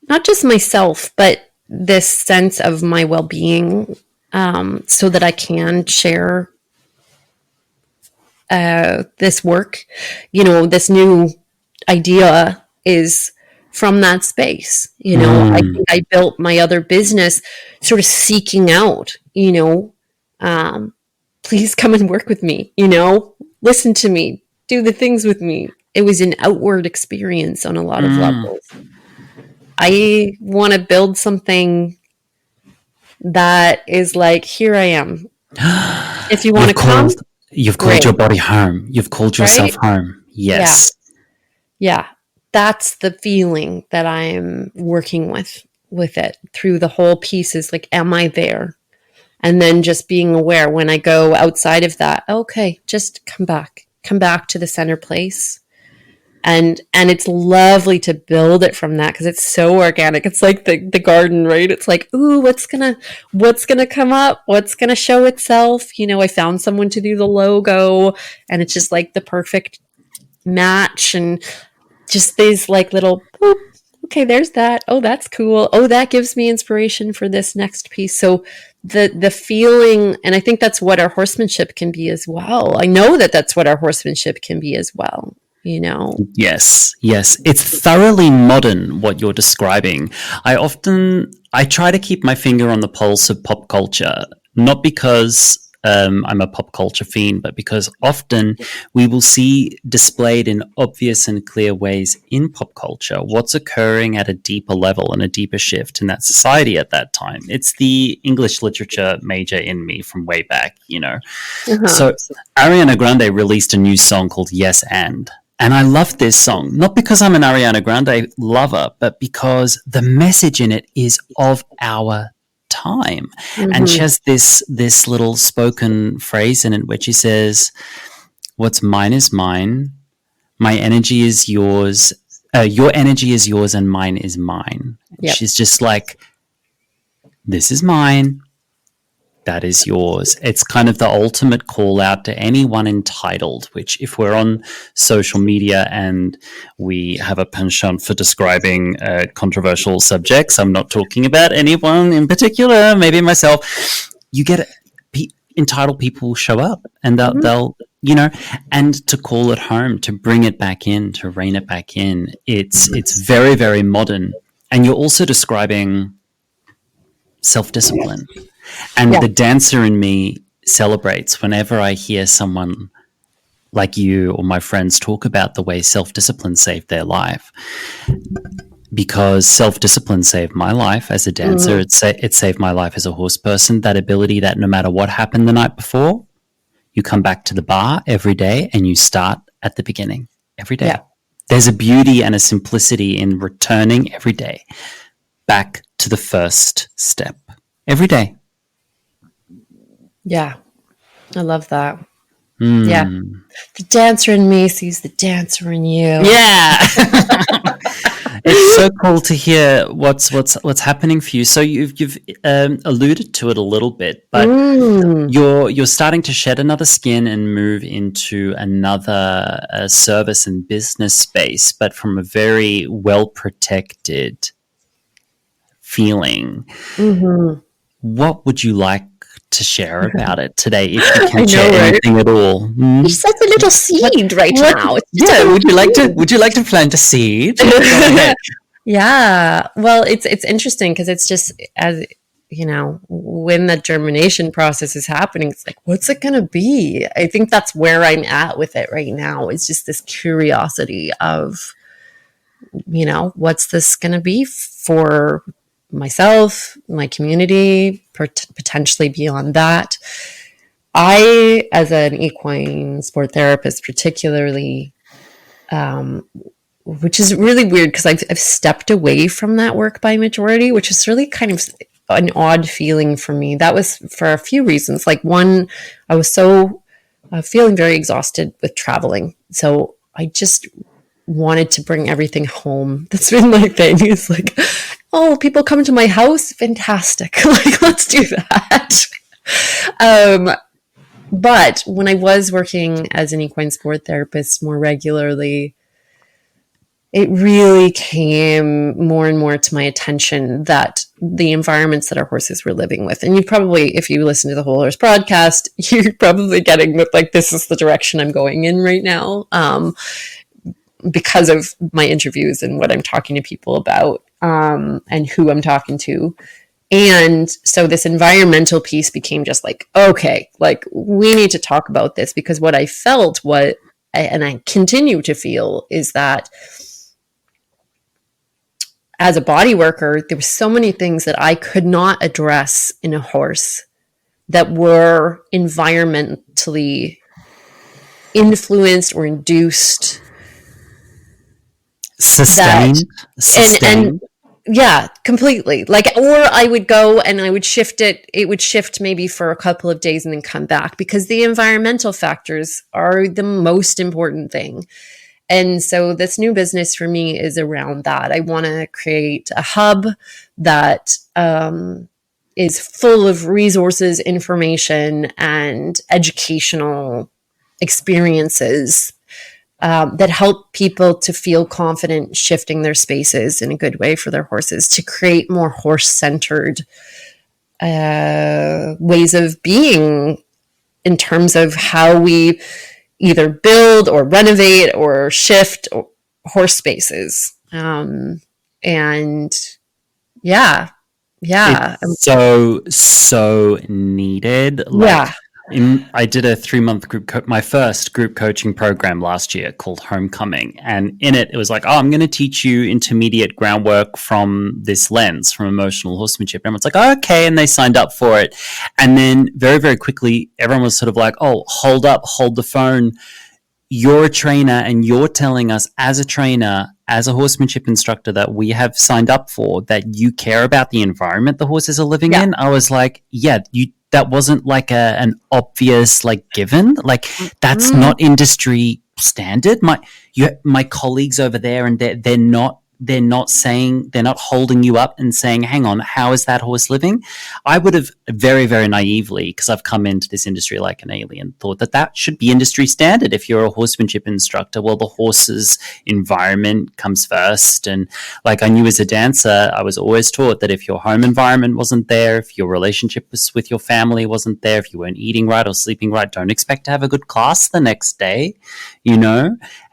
not just myself, but this sense of my well-being, so that I can share this work. You know, this new idea is from that space. You know, I think I built my other business sort of seeking out, please come and work with me, listen to me, do the things with me. It was an outward experience on a lot of levels. I want to build something that is like, here I am. If you want to come, you've called your body home. You've called yourself home. Yes. Yeah. That's the feeling that I'm working with it through the whole piece is like, am I there? And then just being aware when I go outside of that, okay, just come back to the center place. And it's lovely to build it from that because it's so organic. It's like the garden, right? It's like, ooh, what's gonna come up? What's gonna show itself? I found someone to do the logo, and it's just like the perfect match, and just these like little, boop, okay, there's that. Oh, that's cool. Oh, that gives me inspiration for this next piece. So the feeling, and I think that's what our horsemanship can be as well. I know that that's what our horsemanship can be as well. Yes, it's thoroughly modern what you're describing. I try to keep my finger on the pulse of pop culture, not because I'm a pop culture fiend, but because often we will see displayed in obvious and clear ways in pop culture what's occurring at a deeper level and a deeper shift in that society at that time. It's the English literature major in me from way back, So Ariana Grande released a new song called Yes And I love this song, not because I'm an Ariana Grande lover, but because the message in it is of our time. And she has this little spoken phrase in it where she says, what's mine is mine. My energy is yours. Your energy is yours and mine is mine. Yep. She's just like, this is mine. That is yours. It's kind of the ultimate call out to anyone entitled, which if we're on social media and we have a penchant for describing controversial subjects, I'm not talking about anyone in particular, maybe myself, you get entitled people will show up and they'll and to call it home, to bring it back in, to rein it back in. It's very, very modern. And you're also describing self-discipline. And the dancer in me celebrates whenever I hear someone like you or my friends talk about the way self-discipline saved their life. Because self-discipline saved my life as a dancer. It saved my life as a horse person. That ability that no matter what happened the night before, you come back to the bar every day and you start at the beginning every day. Yeah. There's a beauty and a simplicity in returning every day back to the first step every day. Yeah, I love that. Yeah, the dancer in me sees the dancer in you. Yeah, it's so cool to hear what's happening for you. So you've alluded to it a little bit, but you're starting to shed another skin and move into another service and business space, but from a very well protected feeling. What would you like to share about it today, if you can share anything at all? It's such a little seed now. Would you like to plant a seed? Yeah, well, it's interesting because it's just, as when the germination process is happening, it's like, what's it gonna be? I think that's where I'm at with it right now. It's just this curiosity of, what's this gonna be for myself, my community, potentially beyond that. I, as an equine sport therapist, particularly, which is really weird because I've stepped away from that work by majority, which is really kind of an odd feeling for me. That was for a few reasons. Like, one, I was feeling very exhausted with traveling. So I just wanted to bring everything home. That's been my thing. It's like, oh, people come to my house, fantastic. Like, let's do that. But when I was working as an equine sport therapist more regularly, it really came more and more to my attention that the environments that our horses were living with, and you probably, if you listen to the Whole Horse podcast, you're probably getting that, like, this is the direction I'm going in right now. because of my interviews and what I'm talking to people about, and who I'm talking to. And so this environmental piece became just like, okay, like we need to talk about this, because what I felt, and I continue to feel, is that as a body worker, there were so many things that I could not address in a horse that were environmentally influenced or induced. Sustained. And yeah, completely. Like, or I would go and I would shift it. It would shift maybe for a couple of days and then come back, because the environmental factors are the most important thing. And so this new business for me is around that. I want to create a hub that is full of resources, information, and educational experiences that help people to feel confident shifting their spaces in a good way for their horses, to create more horse-centered ways of being in terms of how we either build or renovate or shift horse spaces. And yeah. It's so needed. Yeah. I did a 3-month my first group coaching program last year called Homecoming. And in it was like, oh, I'm going to teach you intermediate groundwork from this lens, from emotional horsemanship. And everyone's like, oh, okay. And they signed up for it. And then very, very quickly, everyone was sort of like, oh, hold up, hold the phone. You're a trainer and you're telling us as a trainer, as a horsemanship instructor that we have signed up for, that you care about the environment the horses are living in. I was like, yeah, that wasn't like an obvious like given. Like that's not industry standard. My colleagues over there, and they're not holding you up and saying, hang on, how is that horse living? I would have very, very naively, because I've come into this industry like an alien, thought that should be industry standard. If you're a horsemanship instructor, well, the horse's environment comes first. And like I knew as a dancer, I was always taught that if your home environment wasn't there, if your relationship with your family wasn't there, if you weren't eating right or sleeping right, don't expect to have a good class the next day,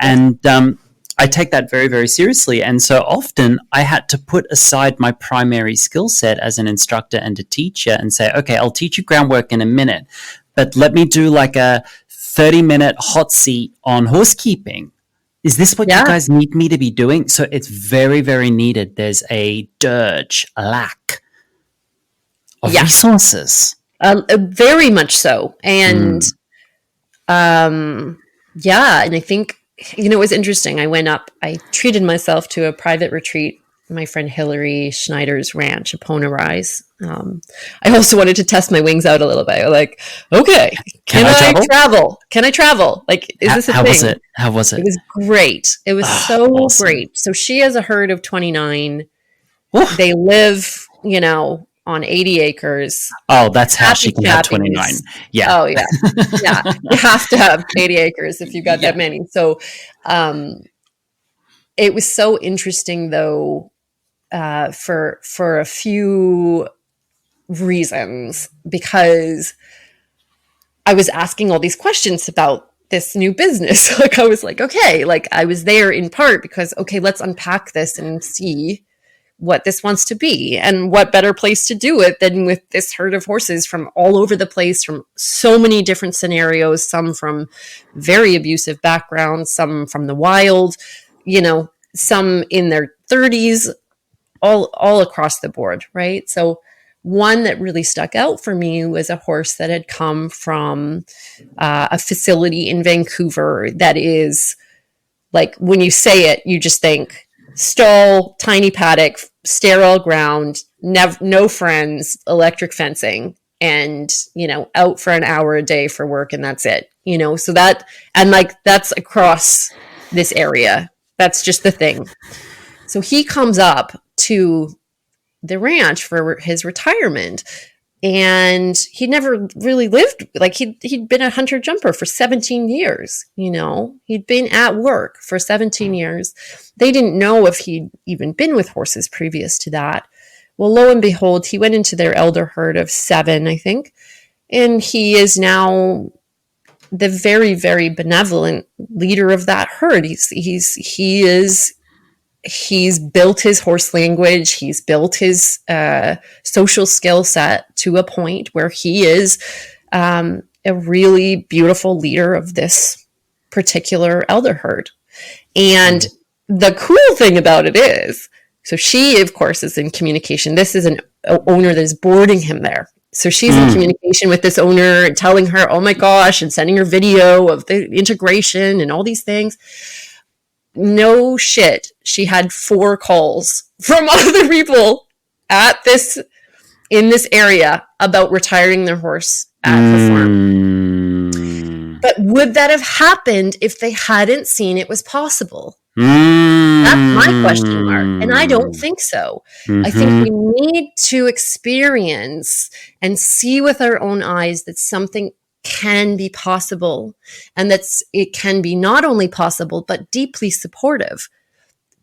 And I take that very, very seriously. And so often I had to put aside my primary skill set as an instructor and a teacher and say, okay, I'll teach you groundwork in a minute, but let me do like a 30-minute hot seat on horsekeeping. Is this what you guys need me to be doing? So it's very, very needed. There's a dirge, a lack of resources. Very much so. And and I think, it was interesting. I treated myself to a private retreat, my friend Hillary Schneider's ranch, Epona Rise. I also wanted to test my wings out a little bit. Like, okay, can I travel? Can I travel? Like, is this a thing? How was it? It was great. It was so awesome. Great. So she has a herd of 29. They live, on 80 acres. Oh, that's how she can have 29. Yeah. Oh, yeah. Yeah. You have to have 80 acres if you've got that many. So it was so interesting, though, for a few reasons, because I was asking all these questions about this new business. Like, I was like, okay, like I was there in part because, okay, let's unpack this and see what this wants to be, and what better place to do it than with this herd of horses from all over the place, from so many different scenarios, some from very abusive backgrounds, some from the wild, some in their 30s, all across the board, right? So one that really stuck out for me was a horse that had come from a facility in Vancouver that is, like, when you say it, you just think stall, tiny paddock, sterile ground, no friends, electric fencing, and, out for an hour a day for work, and that's it. So that's across this area. That's just the thing. So he comes up to the ranch for his retirement, and he never really lived, like he'd been a hunter jumper for 17 years. He'd been at work for 17 years. They didn't know if he'd even been with horses previous to that. Well, lo and behold, he went into their elder herd of 7, I think, and he is now the very, very benevolent leader of that herd. He's built his horse language. He's built his social skill set to a point where he is a really beautiful leader of this particular elder herd. And the cool thing about it is, so she, of course, is in communication. This is an owner that is boarding him there. So she's in communication with this owner and telling her, oh my gosh, and sending her video of the integration and all these things. No shit. She had 4 calls from other people in this area about retiring their horse at her farm. But would that have happened if they hadn't seen it was possible? That's my question mark. And I don't think so. I think we need to experience and see with our own eyes that something can be possible, and it can be not only possible, but deeply supportive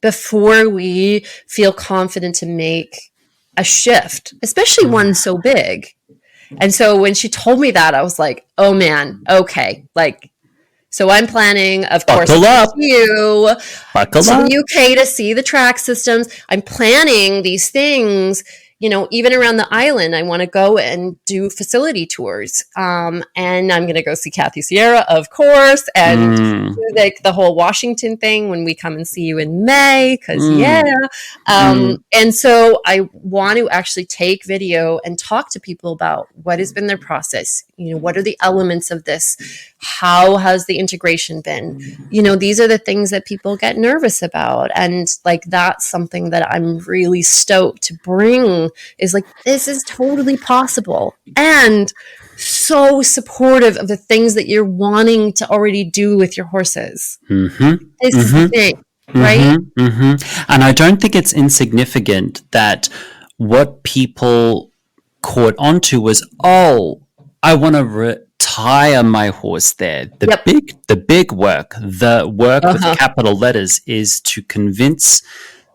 before we feel confident to make a shift, especially one so big. And so when she told me that, I was like, oh man, okay. Like, so I'm planning, of course, to the UK to see the track systems. I'm planning these things, even around the island. I want to go and do facility tours. And I'm going to go see Kathy Sierra, of course, and do the whole Washington thing when we come and see you in May, because and so I want to actually take video and talk to people about what has been their process. What are the elements of this? How has the integration been? These are the things that people get nervous about. And like, that's something that I'm really stoked to bring, is like, this is totally possible and so supportive of the things that you're wanting to already do with your horses. This is the thing, right? And I don't think it's insignificant that what people caught onto was, I want to retire my horse there. The big work, with capital letters, is to convince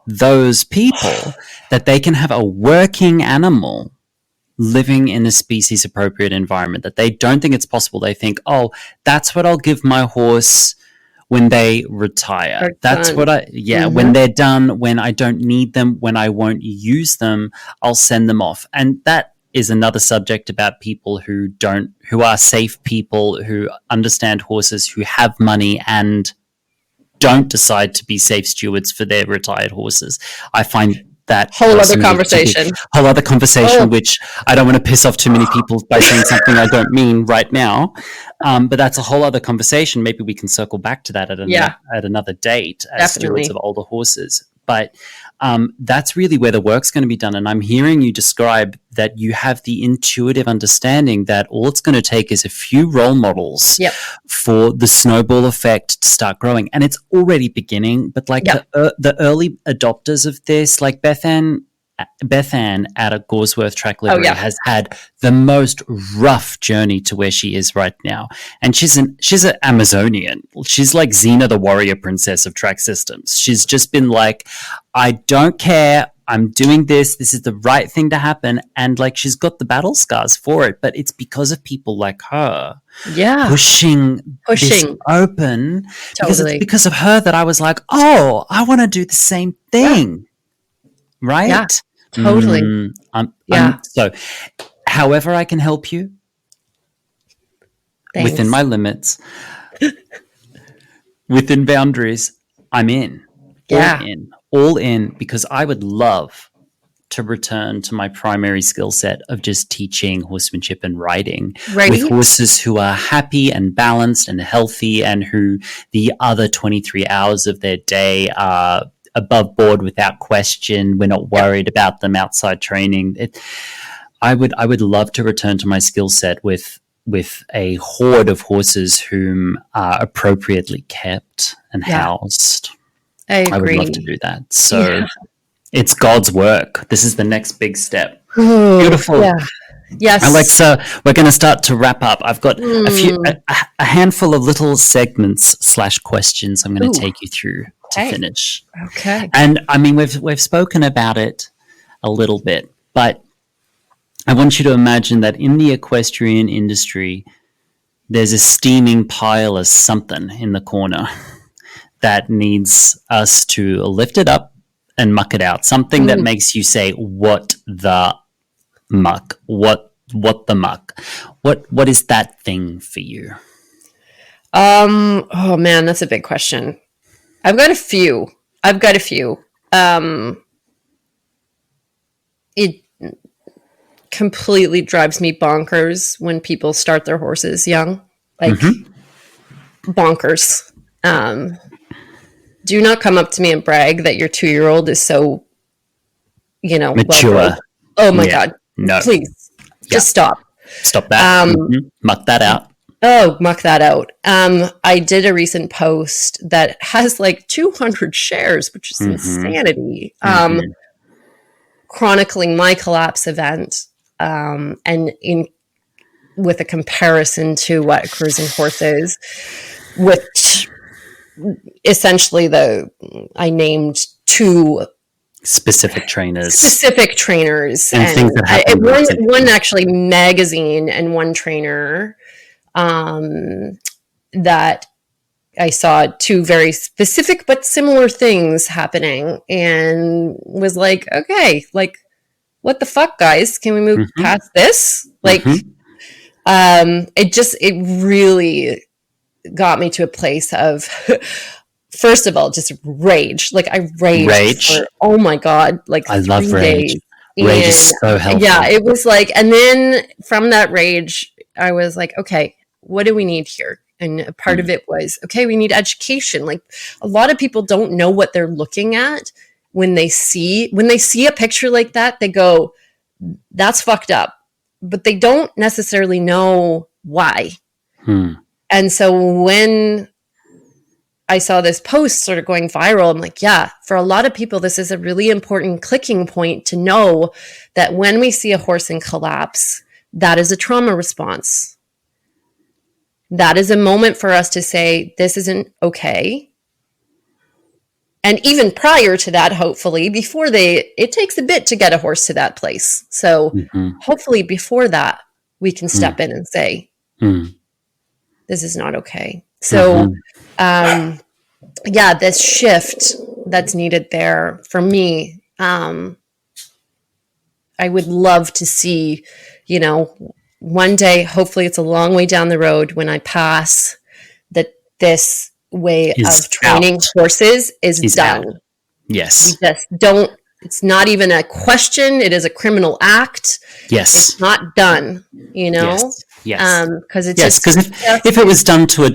those people that they can have a working animal living in a species appropriate environment, that they don't think it's possible. They think, that's what I'll give my horse when they retire. That's what when they're done, when I don't need them, when I won't use them, I'll send them off. And that is another subject about people who are safe people, who understand horses, who have money and don't decide to be safe stewards for their retired horses. I find that whole other conversation, which I don't want to piss off too many people by saying something I don't mean right now. But that's a whole other conversation. Maybe we can circle back to that at another date as stewards of older horses. But that's really where the work's going to be done. And I'm hearing you describe that you have the intuitive understanding that all it's going to take is a few role models for the snowball effect to start growing. And it's already beginning. But like the early adopters of this, like Beth Ann at a Gawsworth track livery has had the most rough journey to where she is right now. And she's an Amazonian. She's like Xena, the warrior princess of track systems. She's just been like, I don't care. I'm doing this. This is the right thing to happen. And like, she's got the battle scars for it, but it's because of people like her pushing this open. Because it's because of her that I was like, I want to do the same thing. Right? Yeah. Totally. So however I can help you within my limits, within boundaries, I'm in. All in, because I would love to return to my primary skill set of just teaching horsemanship and riding with horses who are happy and balanced and healthy, and who the other 23 hours of their day are above board without question. We're not worried about them outside training. I would love to return to my skill set with a horde of horses whom are appropriately kept and housed. I agree. I would love to do that. So it's God's work. This is the next big step. Ooh, beautiful. Yeah. Yes. Alexa, we're going to start to wrap up. I've got a handful of little segments / questions I'm going to take you through to finish. Okay. And I mean, we've spoken about it a little bit, but I want you to imagine that in the equestrian industry, there's a steaming pile of something in the corner that needs us to lift it up and muck it out. Something that makes you say, what the muck? What the muck? What is that thing for you? Oh man, that's a big question. I've got a few. It completely drives me bonkers when people start their horses young. Like bonkers. Do not come up to me and brag that your 2-year-old is so, Mature. well-bred. Oh my God. No. Please. Just stop. Stop that. Muck that out. Oh, muck that out. I did a recent post that has like 200 shares, which is insanity. Chronicling my collapse event, and with a comparison to what occurs in horses, which essentially I named 2 specific trainers and things that happen. One actually magazine and one trainer that I saw 2 very specific but similar things happening, and was like, okay, like, what the fuck, guys? Can we move past this? Like, it really got me to a place of, first of all, just rage. Like, I raged for, oh my God, like I 3 love rage. days. Rage is so helpful. Yeah, it was like, and then from that rage, I was like, okay, what do we need here? And a part of it was, okay, we need education. Like, a lot of people don't know what they're looking at when they see a picture like that. They go, that's fucked up, but they don't necessarily know why. And so when I saw this post sort of going viral, I'm like, yeah, for a lot of people, this is a really important clicking point to know that when we see a horse in collapse, that is a trauma response. That is a moment for us to say, this isn't okay. And even prior to that, hopefully, it takes a bit to get a horse to that place. So hopefully before that, we can step in and say, this is not okay. So, this shift that's needed there for me, I would love to see, one day, hopefully it's a long way down the road when I pass, that this way of training horses is done. Out. Yes. We just don't, it's not even a question. It is a criminal act. Yes. It's not done, Yes. Because if it was done to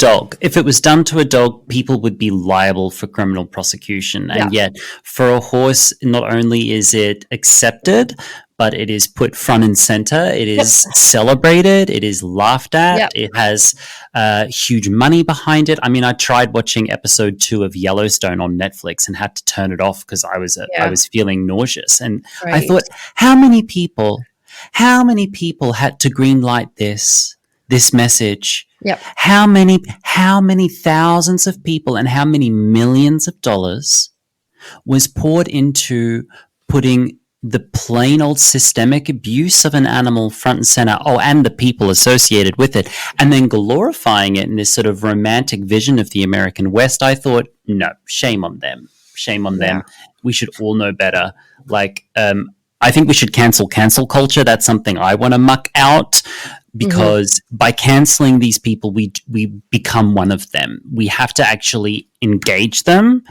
a dog, people would be liable for criminal prosecution. And yet for a horse, not only is it accepted, but it is put front and center. It is celebrated. It is laughed at. It has huge money behind it. I mean, I tried watching episode 2 of Yellowstone on Netflix and had to turn it off because I was feeling nauseous. And I thought, how many people had to greenlight this message? How many thousands of people and how many millions of dollars was poured into putting the plain old systemic abuse of an animal front and center, and the people associated with it, and then glorifying it in this sort of romantic vision of the American West? I thought, no, shame on them. We should all know better. Like, I think we should cancel culture. That's something I want to muck out, because by canceling these people, we become one of them. We have to actually engage them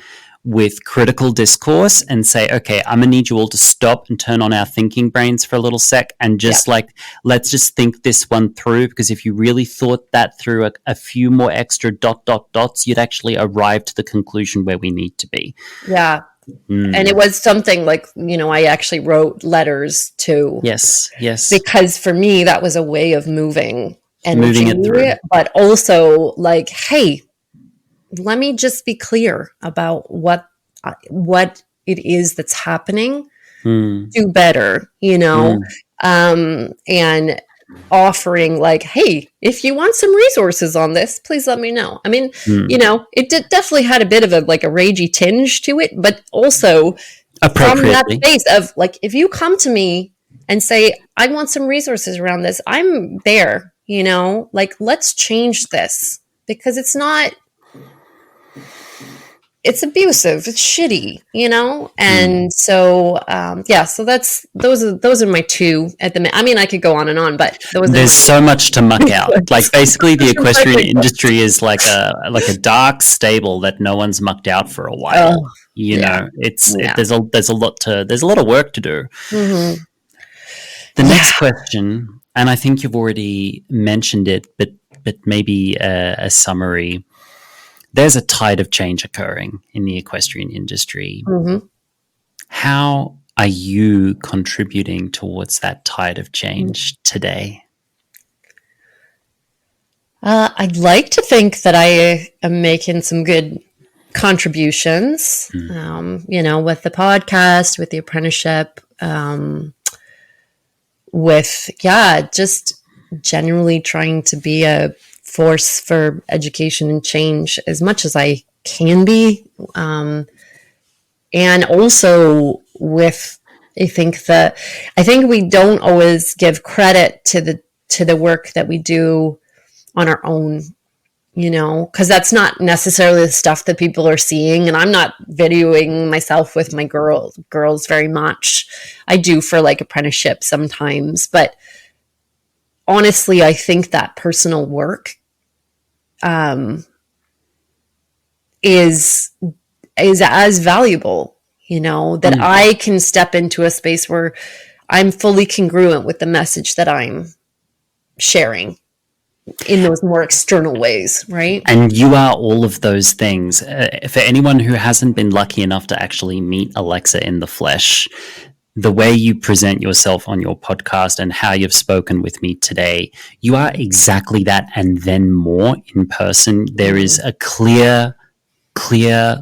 with critical discourse and say, okay, I'm gonna need you all to stop and turn on our thinking brains for a little sec and just let's just think this one through, because if you really thought that through a few more extra dots, you'd actually arrive to the conclusion where we need to be. And it was something like, I actually wrote letters to. Yes. Because for me, that was a way of moving it through. But also like, hey, let me just be clear about what it is that's happening. Do better, and offering like, hey, if you want some resources on this, please let me know. I mean, it definitely had a bit of a ragey tinge to it, but also from that space of like, if you come to me and say, I want some resources around this, I'm there. like, let's change this because it's abusive, it's shitty, and so so those are my two at the minute. I mean, I could go on and on, but there's so much to muck out. Like, basically the equestrian industry is like a dark stable that no one's mucked out for a while. There's a lot of work to do. Mm-hmm. The next question, and I think you've already mentioned it, but maybe a summary. There's a tide of change occurring in the equestrian industry. Mm-hmm. How are you contributing towards that tide of change today? I'd like to think that I am making some good contributions, with the podcast, with the apprenticeship, with, just generally trying to be a force for education and change as much as I can be. And also with, I think we don't always give credit to the work that we do on our own, because that's not necessarily the stuff that people are seeing. And I'm not videoing myself with my girls very much. I do for like apprenticeship sometimes, but honestly, I think that personal work is as valuable, that I can step into a space where I'm fully congruent with the message that I'm sharing in those more external ways, right? And you are all of those things. For anyone who hasn't been lucky enough to actually meet Alexa in the flesh, the way you present yourself on your podcast and how you've spoken with me today, you are exactly that and then more in person. There is a clear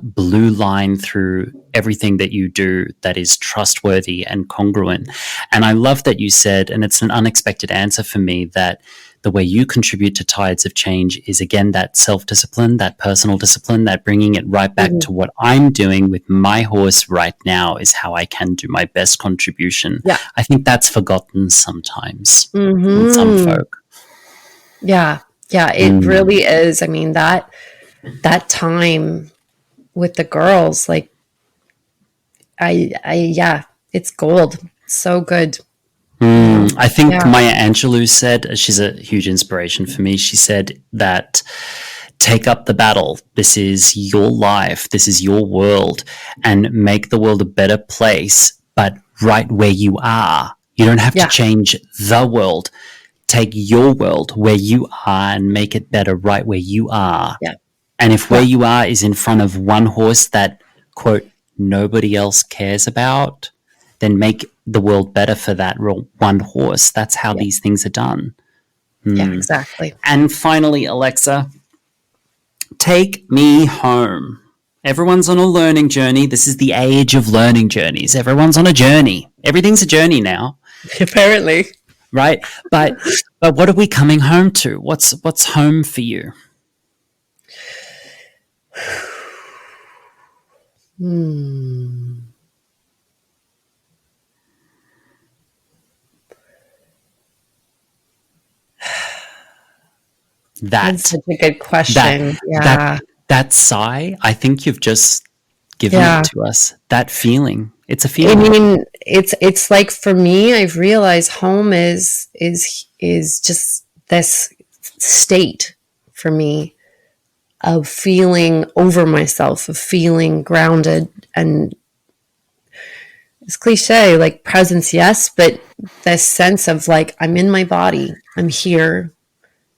blue line through everything that you do that is trustworthy and congruent. And I love that you said, and it's an unexpected answer for me, that the way you contribute to tides of change is, again, that self-discipline, that personal discipline, that bringing it right back to what I'm doing with my horse right now is how I can do my best contribution. Yeah. I think that's forgotten sometimes in some folk. Yeah. Yeah, it really is. I mean, that time with the girls, like, it's gold. So good. I think Maya Angelou said, she's a huge inspiration for me. She said that take up the battle. This is your life. This is your world, and make the world a better place, but right where you are. You don't have to change the world. Take your world where you are and make it better right where you are. Yeah. And if where you are is in front of one horse that, quote, nobody else cares about, then make the world better for that one horse. That's how these things are done. Yeah, exactly. And finally, Alexa, take me home. Everyone's on a learning journey. This is the age of learning journeys. Everyone's on a journey. Everything's a journey now. Apparently. Right? But what are we coming home to? What's home for you? That's such a good question. That sigh, I think you've just given it to us. That feeling. It's a feeling. I mean, it's like, for me, I've realized home is just this state for me of feeling over myself, of feeling grounded, and it's cliche, like presence, yes, but this sense of like, I'm in my body, I'm here,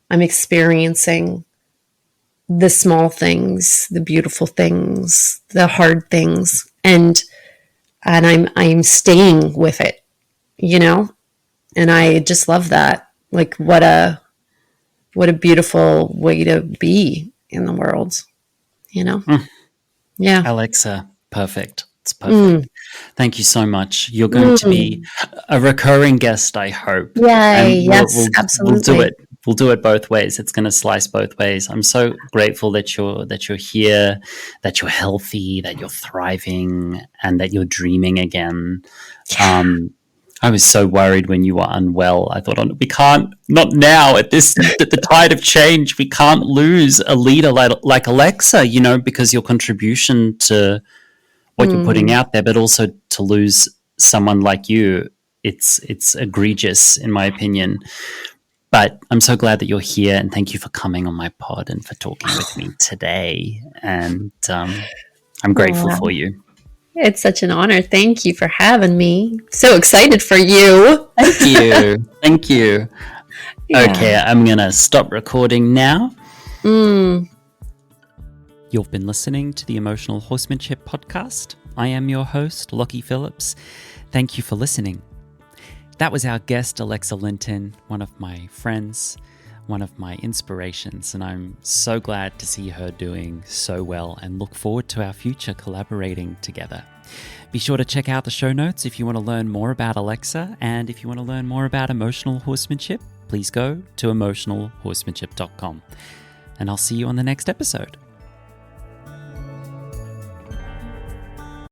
I'm experiencing the small things, the beautiful things, the hard things, and I'm staying with it, and I just love that. Like, what a beautiful way to be in the world, Yeah. Alexa, perfect. It's perfect. Thank you so much. You're going to be a recurring guest, I hope. Yay, yes, absolutely. We'll do it. We'll do it both ways. It's going to slice both ways. I'm so grateful that you're here, that you're healthy, that you're thriving, and that you're dreaming again. I was so worried when you were unwell. I thought, we can't, not now at the tide of change, we can't lose a leader like Alexa, because your contribution to what you're putting out there, but also to lose someone like you, it's egregious in my opinion. But I'm so glad that you're here, and thank you for coming on my pod and for talking with me today. And I'm grateful for you. It's such an honor. Thank you for having me. So excited for you. Thank you. Thank you. Yeah. Okay, I'm going to stop recording now. You've been listening to the Emotional Horsemanship podcast. I am your host, Lockie Phillips. Thank you for listening. That was our guest, Alexa Linton, one of my friends, one of my inspirations, and I'm so glad to see her doing so well and look forward to our future collaborating together. Be sure to check out the show notes if you want to learn more about Alexa, and if you want to learn more about emotional horsemanship, please go to emotionalhorsemanship.com. And I'll see you on the next episode.